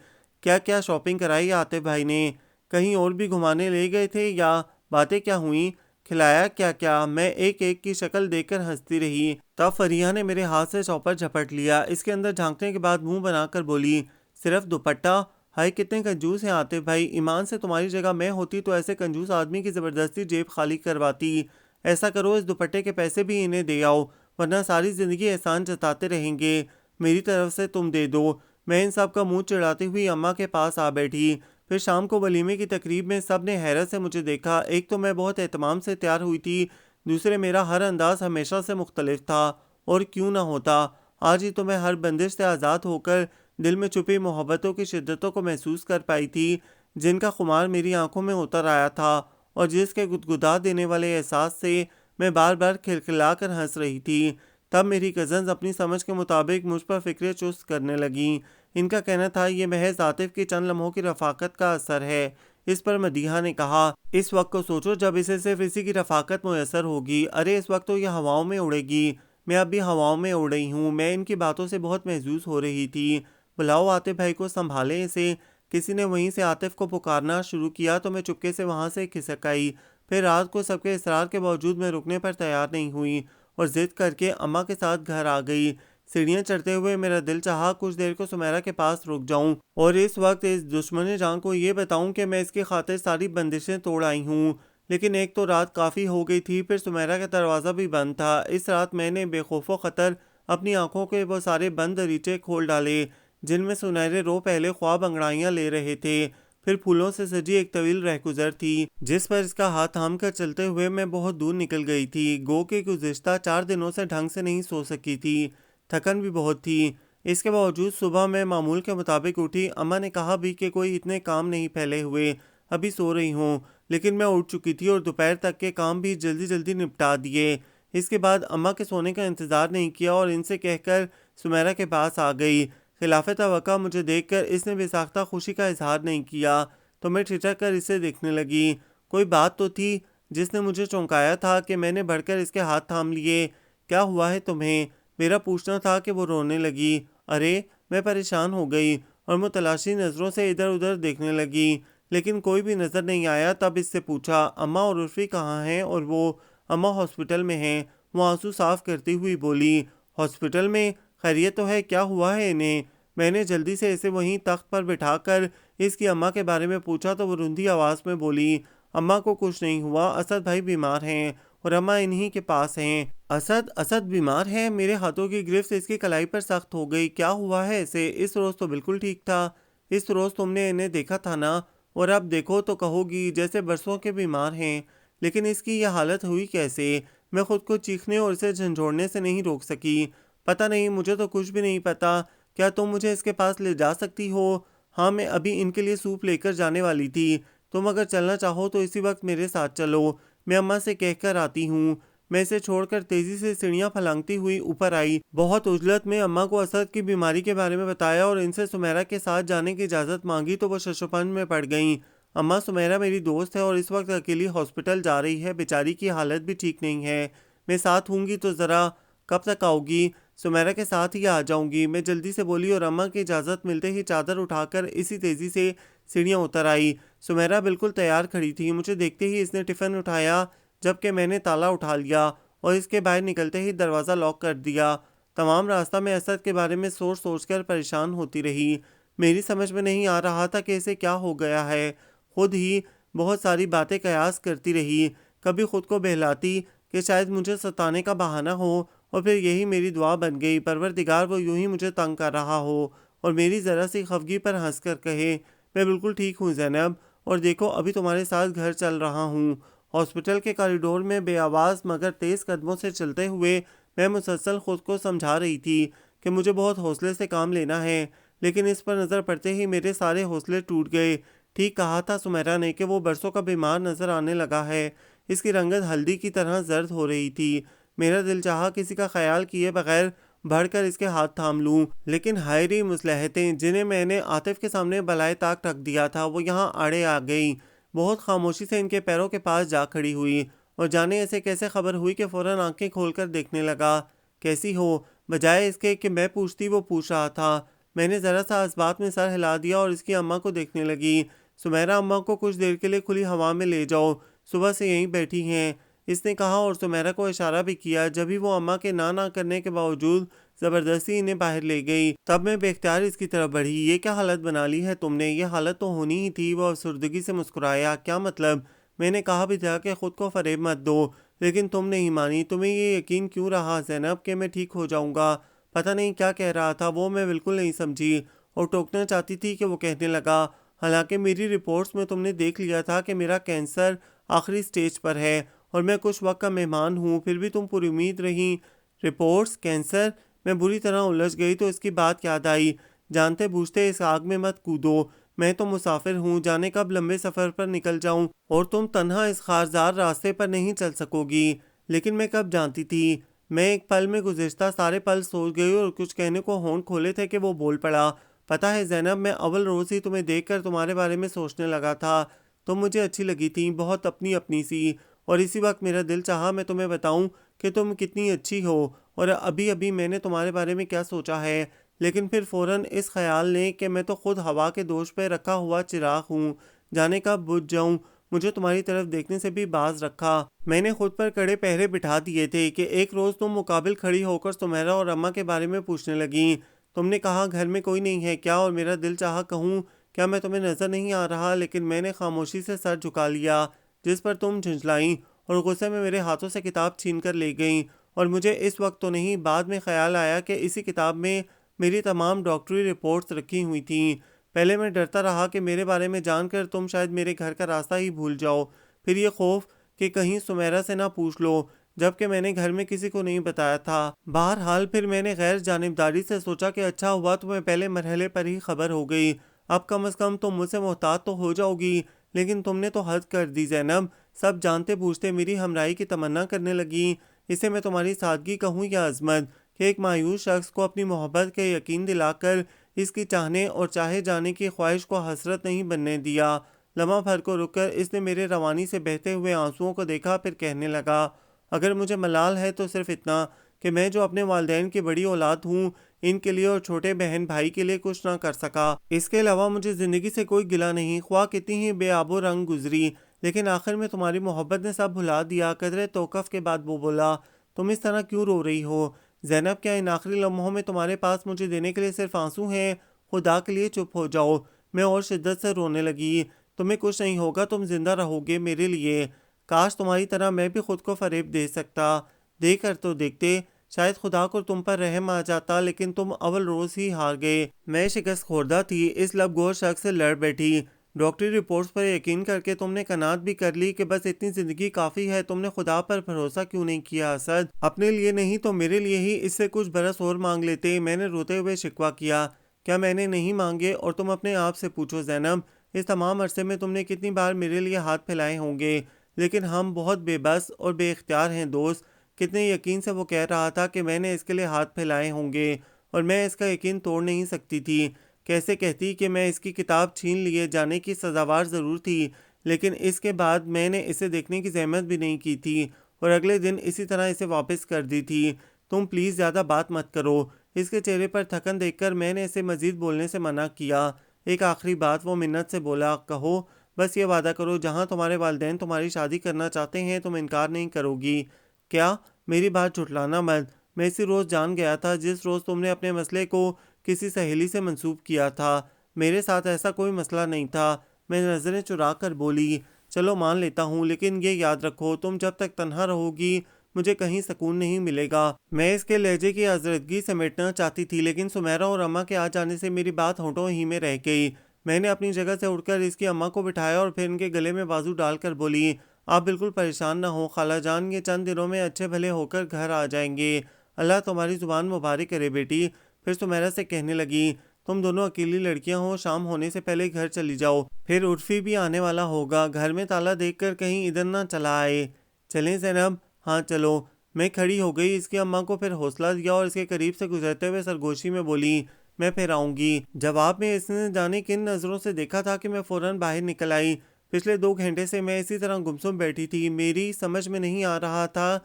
A: کیا کیا شاپنگ کرائی عاطف بھائی نے؟ کہیں اور بھی گھمانے لے گئے تھے یا باتیں کیا ہوئیں؟ کھلایا کیا کیا؟ میں ایک ایک کی شکل دیکھ کر ہنستی رہی۔ تب فریحہ نے میرے ہاتھ سے چوپر جھپٹ لیا۔ اس کے اندر جھانکنے کے بعد منہ بنا کر بولی، صرف دوپٹہ؟ ہائے کتنے کنجوس ہیں عاطف بھائی، ایمان سے تمہاری جگہ میں ہوتی تو ایسے کنجوس آدمی کی زبردستی جیب خالی کرواتی۔ ایسا کرو اس دوپٹے کے پیسے بھی انہیں دے آؤ، ورنہ ساری زندگی احسان جتاتے رہیں گے۔ میری طرف سے تم دے دو۔ میں ان سب کا منہ چڑھاتی ہوئی اماں کے پاس آ بیٹھی۔ پھر شام کو ولیمے کی تقریب میں سب نے حیرت سے مجھے دیکھا۔ ایک تو میں بہت اہتمام سے تیار ہوئی تھی، دوسرے میرا ہر انداز ہمیشہ سے مختلف تھا، اور کیوں نہ ہوتا۔ آج ہی تو میں ہر بندش سے آزاد ہو کر دل میں چھپی محبتوں کی شدتوں کو محسوس کر پائی تھی، جن کا خمار میری آنکھوں میں اتر آیا تھا، اور جس کے گدگدا دینے والے احساس سے میں بار بار کھلکھلا کر ہنس رہی تھی۔ تب میری کزنز اپنی سمجھ کے مطابق مجھ پر فکرے چست کرنے لگیں۔ ان کا کہنا تھا یہ محض عاطف کی چند لمحوں کی رفاقت کا اثر ہے۔ اس پر مدیحہ نے کہا، اس وقت کو سوچو جب اسے صرف اسی کی رفاقت میسر ہوگی۔ ارے اس وقت تو یہ ہواؤں میں اڑے گی۔ میں اب بھی ہواؤں میں اڑ رہی ہوں۔ میں ان کی باتوں سے بہت محظوظ ہو رہی تھی۔ بلاؤ عاطف بھائی کو، سنبھالیں اسے۔ کسی نے وہیں سے عاطف کو پکارنا شروع کیا تو میں چپکے سے وہاں سے کھسک آئی۔ پھر رات کو سب کے اصرار کے باوجود میں رکنے پر تیار نہیں ہوئی اور ضد کر کے اماں کے ساتھ گھر آ گئی۔ سیڑھیاں چڑھتے ہوئے میرا دل چاہا کچھ دیر کو سمیرا کے پاس رک جاؤں اور اس وقت اس دشمن جان کو یہ بتاؤں کہ میں اس کی خاطر ساری بندشیں توڑ آئی ہوں۔ لیکن ایک تو رات کافی ہو گئی تھی، پھر سمیرا کا دروازہ بھی بند تھا۔ اس رات میں نے بے خوف و خطر اپنی آنکھوں کے وہ سارے بند دریچے کھول ڈالے جن میں سنہرے رو پہلے خواب انگڑائیاں لے رہے تھے۔ پھر پھولوں سے سجی ایک طویل رہگزر تھی جس پر اس کا ہاتھ تھام کر چلتے ہوئے میں بہت دور نکل گئی تھی۔ گو کہ گزشتہ 4 دنوں سے ڈھنگ سے نہیں سو سکی تھی، تھکن بھی بہت تھی۔ اس کے باوجود صبح میں معمول کے مطابق اٹھی۔ اماں نے کہا بھی کہ کوئی اتنے کام نہیں پھیلے ہوئے، ابھی سو رہی ہوں، لیکن میں اٹھ چکی تھی اور دوپہر تک کے کام بھی جلدی جلدی نپٹا دیے۔ اس کے بعد اماں کے سونے کا انتظار نہیں کیا اور ان سے کہہ کر سمیرا کے پاس آ گئی۔ خلاف توقع مجھے دیکھ کر اس نے بے ساختہ خوشی کا اظہار نہیں کیا تو میں ٹھٹک کر اسے دیکھنے لگی۔ کوئی بات تو تھی جس نے مجھے چونکایا تھا کہ میں نے بڑھ کر اس کے ہاتھ تھام لیے۔ کیا ہوا ہے تمہیں؟ میرا پوچھنا تھا کہ وہ رونے لگی۔ ارے میں پریشان ہو گئی اور متلاشی نظروں سے ادھر ادھر دیکھنے لگی، لیکن کوئی بھی نظر نہیں آیا۔ تب اس سے پوچھا، اماں اور عرفی کہاں ہیں؟ اور وہ؟ اماں ہاسپٹل میں ہیں، وہ آنسو صاف کرتی ہوئی بولی۔ ہاسپٹل میں؟ خیریت تو ہے؟ کیا ہوا ہے انہیں؟ میں نے جلدی سے اسے وہیں تخت پر بٹھا کر اس کی اماں کے بارے میں پوچھا تو وہ رندھی آواز میں بولی، اماں کو کچھ نہیں ہوا، اسد بھائی بیمار ہیں اور اماں انہی کے پاس ہیں۔ اسد بیمار ہے؟ میرے ہاتھوں کی گرفت اس کی کلائی پر سخت ہو گئی۔ کیا ہوا ہے اسے؟ اس روز تو بالکل ٹھیک تھا، اس روز تم نے انہیں دیکھا تھا نا، اور اب دیکھو تو کہو گی جیسے برسوں کے بیمار ہیں۔ لیکن اس کی یہ حالت ہوئی کیسے؟ میں خود کو چیخنے اور اسے جھنجھوڑنے سے نہیں روک سکی۔ پتہ نہیں، مجھے تو کچھ بھی نہیں پتا۔ کیا تم مجھے اس کے پاس لے جا سکتی ہو؟ ہاں، میں ابھی ان کے لیے سوپ لے کر جانے والی تھی۔ تم اگر چلنا چاہو تو اسی وقت میرے ساتھ چلو، میں اماں سے کہہ کر آتی ہوں۔ میں اسے چھوڑ کر تیزی سے سیڑھیاں پھلانگتی ہوئی اوپر آئی۔ بہت عجلت میں اماں کو اسد کی بیماری کے بارے میں بتایا اور ان سے سمیرا کے ساتھ جانے کی اجازت مانگی تو وہ ششپنج میں پڑ گئیں۔ اماں، سمیرا میری دوست ہے اور اس وقت اکیلی ہاسپٹل جا رہی ہے، بیچاری کی حالت بھی ٹھیک نہیں ہے۔ میں ساتھ ہوں گی تو ذرا کب تک آؤ گی؟ سمیرا کے ساتھ ہی آ جاؤں گی، میں جلدی سے بولی اور اماں کی اجازت ملتے ہی چادر اٹھا کر اسی تیزی سے سیڑھیاں اتر آئی۔ سمیرا بالکل تیار کھڑی تھی۔ مجھے دیکھتے ہی اس نے ٹفن اٹھایا جبکہ میں نے تالا اٹھا لیا اور اس کے باہر نکلتے ہی دروازہ لاک کر دیا۔ تمام راستہ میں اسد کے بارے میں سوچ سوچ کر پریشان ہوتی رہی۔ میری سمجھ میں نہیں آ رہا تھا کہ اسے کیا ہو گیا ہے۔ خود ہی بہت ساری باتیں قیاس کرتی رہی، کبھی خود کو بہلاتی کہ شاید مجھے ستانے کا بہانہ ہو، اور پھر یہی میری دعا بن گئی، پروردگار وہ یوں ہی مجھے تنگ کر رہا ہو اور میری ذرا سی خفگی پر ہنس کر کہے، میں بالکل ٹھیک ہوں زینب، اور دیکھو ابھی تمہارے ساتھ گھر چل رہا ہوں۔ ہاسپٹل کے کاریڈور میں بے آواز مگر تیز قدموں سے چلتے ہوئے میں مسلسل خود کو سمجھا رہی تھی کہ مجھے بہت حوصلے سے کام لینا ہے، لیکن اس پر نظر پڑتے ہی میرے سارے حوصلے ٹوٹ گئے۔ ٹھیک کہا تھا سمیرا نے کہ وہ برسوں کا بیمار نظر آنے لگا ہے۔ اس کی رنگت ہلدی کی طرح زرد ہو رہی تھی۔ میرا دل چاہا کسی کا خیال کیے بغیر بڑھ کر اس کے ہاتھ تھام لوں، لیکن ہائے ری مصلحتیں جنہیں میں نے عاطف کے سامنے بالائے طاق رکھ دیا تھا وہ یہاں آڑے آ گئیں۔ بہت خاموشی سے ان کے پیروں کے پاس جا کھڑی ہوئی اور جانے ایسے کیسے خبر ہوئی کہ فوراً آنکھیں کھول کر دیکھنے لگا۔ کیسی ہو؟ بجائے اس کے کہ میں پوچھتی وہ پوچھ رہا تھا۔ میں نے ذرا سا اس بات میں سر ہلا دیا اور اس کی اماں کو دیکھنے لگی۔ سمیرہ اماں کو کچھ دیر کے لیے کھلی ہوا میں لے جاؤ، صبح سے یہیں بیٹھی ہیں، اس نے کہا اور سمیرہ کو اشارہ بھی کیا۔ جبھی وہ اماں کے نہ کرنے کے باوجود زبردستی انہیں باہر لے گئی، تب میں بے اختیار اس کی طرف بڑھی۔ یہ کیا حالت بنا لی ہے تم نے؟ یہ حالت تو ہونی ہی تھی۔ وہ افسردگی سے مسکرایا۔ کیا مطلب؟ میں نے کہا بھی تھا کہ خود کو فریب مت دو، لیکن تم نہیں مانی۔ تمہیں یہ یقین کیوں رہا زینب کہ میں ٹھیک ہو جاؤں گا؟ پتہ نہیں کیا کہہ رہا تھا وہ، میں بالکل نہیں سمجھی اور ٹوکنا چاہتی تھی کہ وہ کہنے لگا، حالانکہ میری رپورٹس میں تم نے دیکھ لیا تھا کہ میرا کینسر آخری سٹیج پر ہے اور میں کچھ وقت کا مہمان ہوں، پھر بھی تم پر امید رہیں۔ رپورٹس؟ کینسر؟ میں بری طرح الجھ گئی تو اس کی بات یاد آئی۔ جانتے بوجھتے اس آگ میں مت کودو، میں تو مسافر ہوں، جانے کب لمبے سفر پر نکل جاؤں اور تم تنہا اس خارزار راستے پر نہیں چل سکو گی۔ لیکن میں کب جانتی تھی؟ میں ایک پل میں گزشتہ سارے پل سوچ گئی اور کچھ کہنے کو ہونٹ کھولے تھے کہ وہ بول پڑا، پتہ ہے زینب میں اول روز ہی تمہیں دیکھ کر تمہارے بارے میں سوچنے لگا تھا۔ تم مجھے اچھی لگی تھی، بہت اپنی اپنی سی، اور اسی وقت میرا دل چاہا میں تمہیں بتاؤں کہ تم کتنی اچھی ہو اور ابھی میں نے تمہارے بارے میں کیا سوچا ہے، لیکن پھر فوراً اس خیال نے کہ میں تو خود ہوا کے دوش پہ رکھا ہوا چراغ ہوں، جانے کا بجھ جاؤں، مجھے تمہاری طرف دیکھنے سے بھی باز رکھا۔ میں نے خود پر کڑے پہرے بٹھا دیے تھے کہ ایک روز تم مقابل کھڑی ہو کر سمیرہ اور اماں کے بارے میں پوچھنے لگیں۔ تم نے کہا گھر میں کوئی نہیں ہے کیا، اور میرا دل چاہا کہوں کیا میں تمہیں نظر نہیں آ رہا، لیکن میں نے خاموشی سے سر جھکا لیا، جس پر تم جھنجھلائیں اور غصے میں میرے ہاتھوں سے کتاب چھین کر لے گئیں، اور مجھے اس وقت تو نہیں، بعد میں خیال آیا کہ اسی کتاب میں میری تمام ڈاکٹری رپورٹس رکھی ہوئی تھیں۔ پہلے میں ڈرتا رہا کہ میرے بارے میں جان کر تم شاید میرے گھر کا راستہ ہی بھول جاؤ، پھر یہ خوف کہ کہیں سمیرہ سے نہ پوچھ لو، جبکہ میں نے گھر میں کسی کو نہیں بتایا تھا۔ بہرحال پھر میں نے غیر جانبداری سے سوچا کہ اچھا ہوا تمہیں پہلے مرحلے پر ہی خبر ہو گئی، اب کم از کم تم مجھ سے محتاط تو ہو جاؤ گی، لیکن تم نے تو حد کر دی زینب، سب جانتے بوجھتے میری ہمراہی کی تمنا کرنے لگی۔ اسے میں تمہاری سادگی کہوں یا عظمت کہ ایک مایوس شخص کو اپنی محبت کے یقین دلا کر اس کی چاہنے اور چاہے جانے کی خواہش کو حسرت نہیں بننے دیا۔ لمحہ بھر کو رک کر اس نے میرے روانی سے بہتے ہوئے آنسوؤں کو دیکھا، پھر کہنے لگا، اگر مجھے ملال ہے تو صرف اتنا کہ میں جو اپنے والدین کی بڑی اولاد ہوں ان کے لیے اور چھوٹے بہن بھائی کے لیے کچھ نہ کر سکا۔ اس کے علاوہ مجھے زندگی سے کوئی گلہ نہیں، خواہ کتنی ہی بے آب و رنگ گزری، لیکن آخر میں تمہاری محبت نے سب بھلا دیا۔ قدرے توقف کے بعد وہ بولا، تم اس طرح کیوں رو رہی ہو زینب؟ کیا ان آخری لمحوں میں تمہارے پاس مجھے دینے کے لیے صرف آنسو ہیں؟ خدا کے لیے چپ ہو جاؤ۔ میں اور شدت سے رونے لگی۔ تمہیں کچھ نہیں ہوگا، تم زندہ رہو گے میرے لیے۔ کاش تمہاری طرح میں بھی خود کو فریب دے سکتا۔ دے کر تو دیکھتے، شاید خدا کو تم پر رحم آ جاتا، لیکن تم اول روز ہی ہار گئے۔ میں شکست خوردہ تھی، اس لب گور شخص سے لڑ بیٹھی۔ ڈاکٹری رپورٹس پر یقین کر کے تم نے قناعت بھی کر لی کہ بس اتنی زندگی کافی ہے، تم نے خدا پر بھروسہ کیوں نہیں کیا اسد؟ اپنے لیے نہیں تو میرے لیے ہی اس سے کچھ برس اور مانگ لیتے۔ میں نے روتے ہوئے شکوہ کیا، کیا میں نے نہیں مانگے؟ اور تم اپنے آپ سے پوچھو زینب، اس تمام عرصے میں تم نے کتنی بار میرے لیے ہاتھ پھیلائے ہوں گے، لیکن ہم بہت بے بس اور بے اختیار ہیں دوست۔ کتنے یقین سے وہ کہہ رہا تھا کہ میں نے اس کے لیے ہاتھ پھیلائے ہوں گے، اور میں اس کا یقین توڑ نہیں سکتی تھی۔ کیسے کہتی کہ میں اس کی کتاب چھین لیے جانے کی سزاوار ضرور تھی، لیکن اس کے بعد میں نے اسے دیکھنے کی زحمت بھی نہیں کی تھی اور اگلے دن اسی طرح اسے واپس کر دی تھی۔ تم پلیز زیادہ بات مت کرو۔ اس کے چہرے پر تھکن دیکھ کر میں نے اسے مزید بولنے سے منع کیا۔ ایک آخری بات، وہ منت سے بولا، کہو، بس یہ وعدہ کرو جہاں تمہارے والدین تمہاری شادی کرنا چاہتے ہیں تم انکار نہیں کرو گی۔ کیا؟ میری بات جھٹلانا مت۔ میں اسی روز جان گیا تھا جس روز تم نے اپنے مسئلے کو کسی سہیلی سے منسوب کیا تھا۔ میرے ساتھ ایسا کوئی مسئلہ نہیں تھا۔ میں نظریں چرا کر بولی، چلو مان لیتا ہوں، لیکن یہ یاد رکھو تم جب تک تنہا رہو گی مجھے کہیں سکون نہیں ملے گا۔ میں اس کے لہجے کی آزردگی سمیٹنا چاہتی تھی، لیکن سمیرہ اور اماں کے آ جانے سے میری بات ہونٹوں ہی میں رہ گئی۔ میں نے اپنی جگہ سے اٹھ کر اس کی اماں کو بٹھایا اور پھر ان کے گلے میں بازو ڈال کر بولی، آپ بالکل پریشان نہ ہو خالہ جان، یہ چند دنوں میں اچھے بھلے ہو کر گھر آ جائیں گے، اللہ تمہاری زبان مبارک کرے بیٹی۔ پھر سمیرہ سے کہنے لگی، تم دونوں اکیلی لڑکیاں ہو، شام ہونے سے پہلے گھر چلی جاؤ، پھر عرفی بھی آنے والا ہوگا، گھر میں تالا دیکھ کر کہیں ادھر نہ چلا آئے۔ چلیں زینب؟ ہاں چلو۔ میں کھڑی ہو گئی، اس کی اماں کو پھر حوصلہ دیا اور اس کے قریب سے گزرتے ہوئے سرگوشی میں بولی، میں پھر آؤں گی۔ جواب میں اس نے جانے کن نظروں سے دیکھا تھا کہ میں فوراً باہر نکل آئی۔ پچھلے 2 گھنٹے سے میں اسی طرح گمسم بیٹھی تھی۔ میری سمجھ میں نہیں آ رہا تھا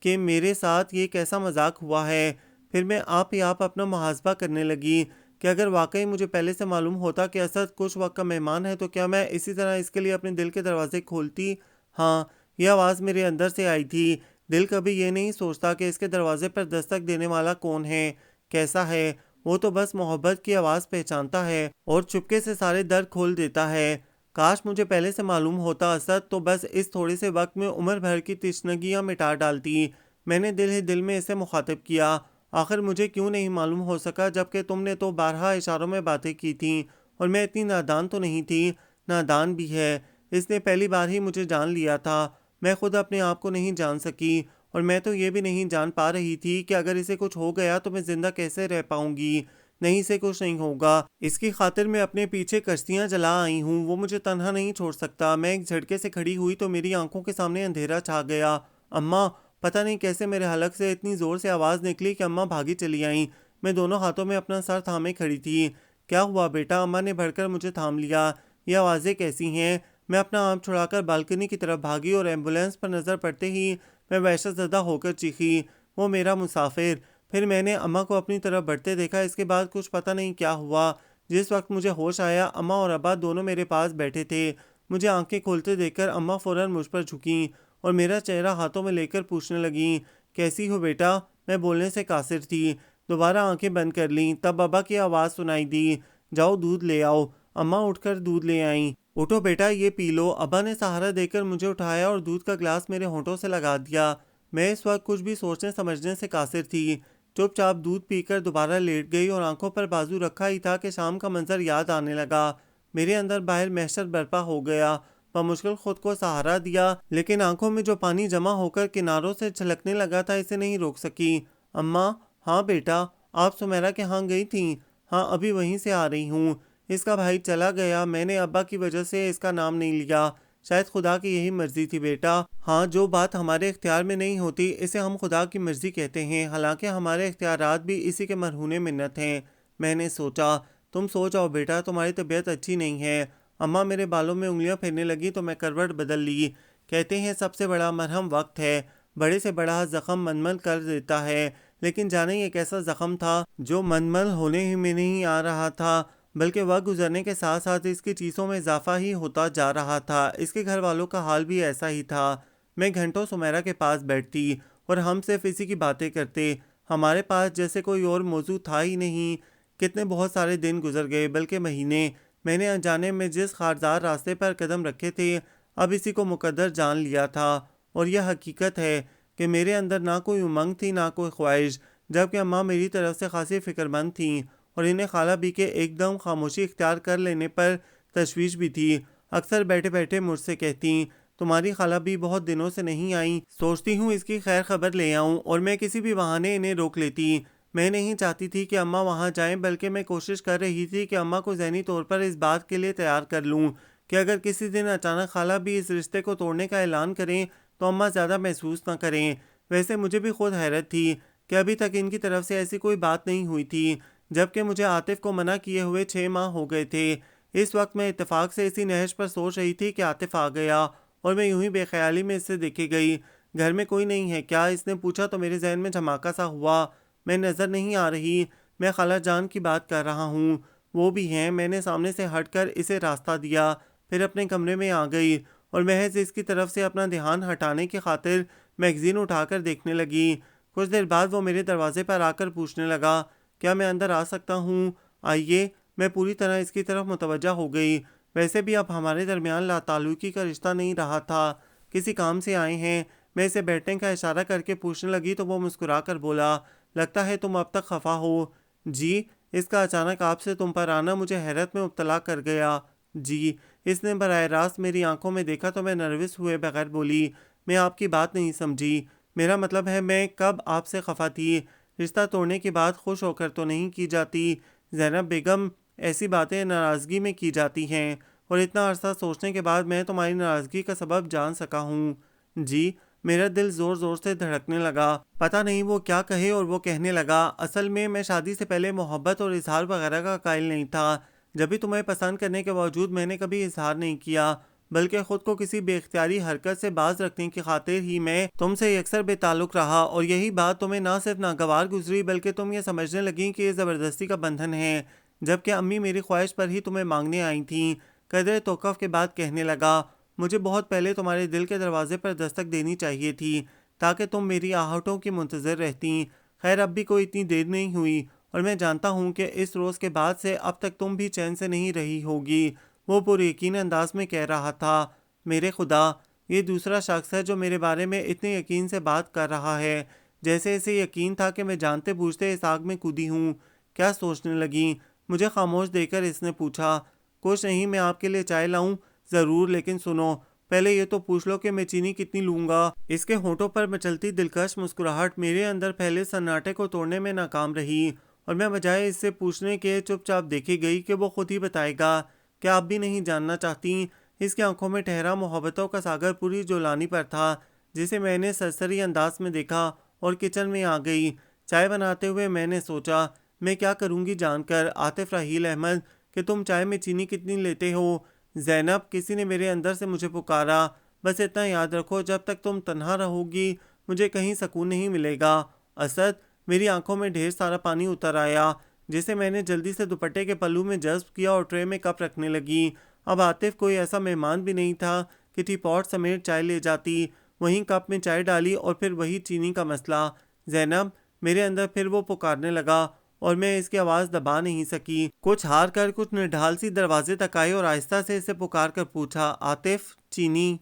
A: کہ میرے ساتھ یہ کیسا مذاق ہوا ہے۔ پھر میں آپ ہی آپ اپنا محاسبہ کرنے لگی کہ اگر واقعی مجھے پہلے سے معلوم ہوتا کہ اسد کچھ وقت کا مہمان ہے تو کیا میں اسی طرح اس کے لیے اپنے دل کے دروازے کھولتی؟ ہاں، یہ آواز میرے اندر سے آئی تھی۔ دل کبھی یہ نہیں سوچتا کہ اس کے دروازے پر دستک دینے والا کون ہے، کیسا ہے، وہ تو بس محبت کی آواز پہچانتا ہے اور چپکے سے سارے در کھول دیتا ہے۔ کاش مجھے پہلے سے معلوم ہوتا اسد تو بس اس تھوڑے سے وقت میں عمر بھر کی تشنگیاں مٹا ڈالتی۔ میں نے دل ہی دل میں اسے مخاطب کیا، آخر مجھے کیوں نہیں معلوم ہو سکا جبکہ تم نے تو بارہا اشاروں میں باتیں کی تھیں اور میں اتنی نادان تو نہیں تھی۔ نادان بھی ہے، اس نے پہلی بار ہی مجھے جان لیا تھا۔ میں خود اپنے آپ کو نہیں جان سکی اور میں تو یہ بھی نہیں جان پا رہی تھی کہ اگر اسے کچھ ہو گیا تو میں زندہ کیسے رہ پاؤں گی۔ نہیں، اسے کچھ نہیں ہوگا، اس کی خاطر میں اپنے پیچھے کشتیاں جلا آئی ہوں، وہ مجھے تنہا نہیں چھوڑ سکتا۔ میں ایک جھٹکے سے کھڑی ہوئی تو میری آنکھوں کے سامنے اندھیرا چھا گیا۔ اماں! پتہ نہیں کیسے میرے حلق سے اتنی زور سے آواز نکلی کہ اماں بھاگی چلی آئیں۔ میں دونوں ہاتھوں میں اپنا سر تھامے کھڑی تھی۔ کیا ہوا بیٹا؟ اماں نے بڑھ کر مجھے تھام لیا۔ یہ آوازیں کیسی ہیں؟ میں اپنا آپ چھڑا کر بالکنی کی طرف بھاگی اور ایمبولینس پر نظر پڑتے ہی میں وحشت زدہ ہو کر چیخی، وہ میرا مسافر۔ پھر میں نے اماں کو اپنی طرف بڑھتے دیکھا۔ اس کے بعد کچھ پتہ نہیں کیا ہوا، جس وقت مجھے ہوش آیا اماں اور ابا دونوں میرے پاس بیٹھے تھے۔ مجھے آنکھیں کھولتے دیکھ کر اماں فوراً مجھ پر جھکیں اور میرا چہرہ ہاتھوں میں لے کر پوچھنے لگیں، کیسی ہو بیٹا؟ میں بولنے سے قاصر تھی، دوبارہ آنکھیں بند کر لیں۔ تب ابا کی آواز سنائی دی، جاؤ دودھ لے آؤ۔ اماں اٹھ کر دودھ لے آئیں۔ اٹھو بیٹا، یہ پی لو۔ ابا نے سہارا دے کر مجھے اٹھایا اور دودھ کا گلاس میرے ہونٹوں سے لگا دیا۔ میں اس وقت کچھ بھی سوچنے سمجھنے سے قاصر تھی۔ چپ چاپ دودھ پی کر دوبارہ لیٹ گئی اور آنکھوں پر بازو رکھا ہی تھا کہ شام کا منظر یاد آنے لگا۔ میرے اندر باہر محشر برپا ہو گیا۔ بمشکل خود کو سہارا دیا، لیکن آنکھوں میں جو پانی جمع ہو کر کناروں سے چھلکنے لگا تھا اسے نہیں روک سکی۔ اماں! ہاں بیٹا، آپ سمیرا کے ہاں گئی تھیں؟ ہاں، ابھی وہیں سے آ رہی ہوں۔ اس کا بھائی چلا گیا، میں نے ابا کی وجہ سے اس کا نام نہیں لیا۔ شاید خدا کی یہی مرضی تھی بیٹا۔ ہاں، جو بات ہمارے اختیار میں نہیں ہوتی اسے ہم خدا کی مرضی کہتے ہیں، حالانکہ ہمارے اختیارات بھی اسی کے مرہون منت ہیں۔ میں نے سوچا، تم سو جاؤ بیٹا، تمہاری طبیعت اچھی نہیں ہے۔ اماں میرے بالوں میں انگلیاں پھیرنے لگی تو میں کروٹ بدل لی۔ کہتے ہیں سب سے بڑا مرہم وقت ہے، بڑے سے بڑا زخم منمل کر دیتا ہے، لیکن جانے یہ کیسا زخم تھا جو منمل ہونے ہی میں نہیں آ رہا تھا، بلکہ وقت گزرنے کے ساتھ ساتھ اس کی چیزوں میں اضافہ ہی ہوتا جا رہا تھا۔ اس کے گھر والوں کا حال بھی ایسا ہی تھا۔ میں گھنٹوں سمیرا کے پاس بیٹھتی اور ہم صرف اسی کی باتیں کرتے۔ ہمارے پاس جیسے کوئی اور موضوع تھا ہی نہیں۔ کتنے بہت سارے دن گزر گئے، بلکہ مہینے۔ میں نے انجانے میں جس خارزار راستے پر قدم رکھے تھے اب اسی کو مقدر جان لیا تھا، اور یہ حقیقت ہے کہ میرے اندر نہ کوئی امنگ تھی نہ کوئی خواہش، جبکہ اماں میری طرف سے خاصی فکر مند تھیں اور انہیں خالہ بھی کے ایک دم خاموشی اختیار کر لینے پر تشویش بھی تھی۔ اکثر بیٹھے بیٹھے مجھ سے کہتی، تمہاری خالہ بھی بہت دنوں سے نہیں آئیں، سوچتی ہوں اس کی خیر خبر لے آؤں، اور میں کسی بھی بہانے انہیں روک لیتی۔ میں نہیں چاہتی تھی کہ اماں وہاں جائیں، بلکہ میں کوشش کر رہی تھی کہ اماں کو ذہنی طور پر اس بات کے لیے تیار کر لوں کہ اگر کسی دن اچانک خالہ بھی اس رشتے کو توڑنے کا اعلان کریں تو اماں زیادہ محسوس نہ کریں۔ ویسے مجھے بھی خود حیرت تھی کہ ابھی تک ان کی طرف سے ایسی کوئی بات نہیں ہوئی تھی، جبکہ مجھے عاطف کو منع کیے ہوئے 6 ماہ ہو گئے تھے۔ اس وقت میں اتفاق سے اسی نہج پر سوچ رہی تھی کہ عاطف آ گیا اور میں یوں ہی بے خیالی میں اس سے دیکھے گئی۔ گھر میں کوئی نہیں ہے کیا؟ اس نے پوچھا تو میرے ذہن میں دھماکہ سا ہوا۔ میں نظر نہیں آ رہی، میں خالہ جان کی بات کر رہا ہوں، وہ بھی ہیں۔ میں نے سامنے سے ہٹ کر اسے راستہ دیا، پھر اپنے کمرے میں آ گئی اور محض اس کی طرف سے اپنا دھیان ہٹانے کی خاطر میگزین اٹھا کر دیکھنے لگی۔ کچھ دیر بعد وہ میرے دروازے پر آ کر پوچھنے لگا، کیا میں اندر آ سکتا ہوں؟ آئیے۔ میں پوری طرح اس کی طرف متوجہ ہو گئی۔ ویسے بھی اب ہمارے درمیان لا تعلقی کا رشتہ نہیں رہا تھا، کسی کام سے آئے ہیں۔ میں اسے بیٹھنے کا اشارہ کر کے پوچھنے لگی تو وہ مسکرا کر بولا، لگتا ہے تم اب تک خفا ہو۔ جی۔ اس کا اچانک آپ سے تم پر آنا مجھے حیرت میں مبتلا کر گیا۔ جی۔ اس نے براہ راست میری آنکھوں میں دیکھا تو میں نروس ہوئے بغیر بولی، میں آپ کی بات نہیں سمجھی۔ میرا مطلب ہے میں کب آپ سے خفا تھی؟ رشتہ توڑنے کی بات خوش ہو کر تو نہیں کی جاتی زینب بیگم، ایسی باتیں ناراضگی میں کی جاتی ہیں، اور اتنا عرصہ سوچنے کے بعد میں تمہاری ناراضگی کا سبب جان سکا ہوں۔ جی۔ میرا دل زور زور سے دھڑکنے لگا۔ پتہ نہیں وہ کیا کہے اور وہ کہنے لگا، اصل میں شادی سے پہلے محبت اور اظہار وغیرہ کا قائل نہیں تھا۔ جب بھی تمہیں پسند کرنے کے باوجود میں نے کبھی اظہار نہیں کیا، بلکہ خود کو کسی بے اختیاری حرکت سے باز رکھنے کی خاطر ہی میں تم سے یکسر بے تعلق رہا، اور یہی بات تمہیں نہ صرف ناگوار گزری بلکہ تم یہ سمجھنے لگیں کہ یہ زبردستی کا بندھن ہے، جبکہ امی میری خواہش پر ہی تمہیں مانگنے آئی تھیں۔ قدرے توقف کے بعد کہنے لگا، مجھے بہت پہلے تمہارے دل کے دروازے پر دستک دینی چاہیے تھی تاکہ تم میری آہٹوں کی منتظر رہتیں۔ خیر اب بھی کوئی اتنی دیر نہیں ہوئی، اور میں جانتا ہوں کہ اس روز کے بعد سے اب تک تم بھی چین سے نہیں رہی ہوگی۔ وہ پر یقین انداز میں کہہ رہا تھا، میرے خدا، یہ دوسرا شخص ہے جو میرے بارے میں اتنے یقین سے بات کر رہا ہے، جیسے اسے یقین تھا کہ میں جانتے بوجھتے اس آگ میں کودی ہوں۔ کیا سوچنے لگیں؟ مجھے خاموش دیکھ کر اس نے پوچھا، کچھ نہیں، میں آپ کے لیے چائے لاؤں؟ ضرور، لیکن سنو، پہلے یہ تو پوچھ لو کہ میں چینی کتنی لوں گا؟ اس کے ہونٹوں پر مچلتی دلکش مسکراہٹ میرے اندر پھیلے سناٹے کو توڑنے میں ناکام رہی، اور میں بجائے اس سے پوچھنے کے چپ چاپ دیکھی گئی کہ وہ خود ہی بتائے گا۔ کیا آپ بھی نہیں جاننا چاہتی؟ اس کی آنکھوں میں ٹھہرا محبتوں کا ساگر پوری جولانی پر تھا، جسے میں نے سرسری انداز میں دیکھا اور کچن میں آ گئی۔ چائے بناتے ہوئے میں نے سوچا، میں کیا کروں گی جان کر عاطف راحیل احمد کہ تم چائے میں چینی کتنی لیتے ہو؟ زینب، کسی نے میرے اندر سے مجھے پکارا، بس اتنا یاد رکھو، جب تک تم تنہا رہو گی مجھے کہیں سکون نہیں ملے گا۔ اسد، میری آنکھوں میں ڈھیر سارا پانی اتر آیا، جسے میں نے جلدی سے دوپٹے کے پلو میں جذب کیا اور ٹرے میں کپ رکھنے لگی۔ اب عاطف کوئی ایسا مہمان بھی نہیں تھا کہ ٹی پاٹ سمیت چائے لے جاتی۔ وہیں کپ میں چائے ڈالی اور پھر وہی چینی کا مسئلہ۔ زینب، میرے اندر پھر وہ پکارنے لگا، اور میں اس کی آواز دبا نہیں سکی۔ کچھ ہار کر کچھ نڈھال سی دروازے تک آئی اور آہستہ سے اسے پکار کر پوچھا، عاطف، چینی؟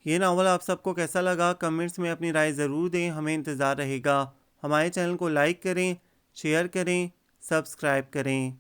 A: یہ ناول آپ سب کو کیسا لگا؟ کمنٹس میں اپنی رائے ضرور دیں، ہمیں انتظار رہے گا۔ ہمارے چینل کو لائک کریں، شیئر کریں، سبسکرائب کریں۔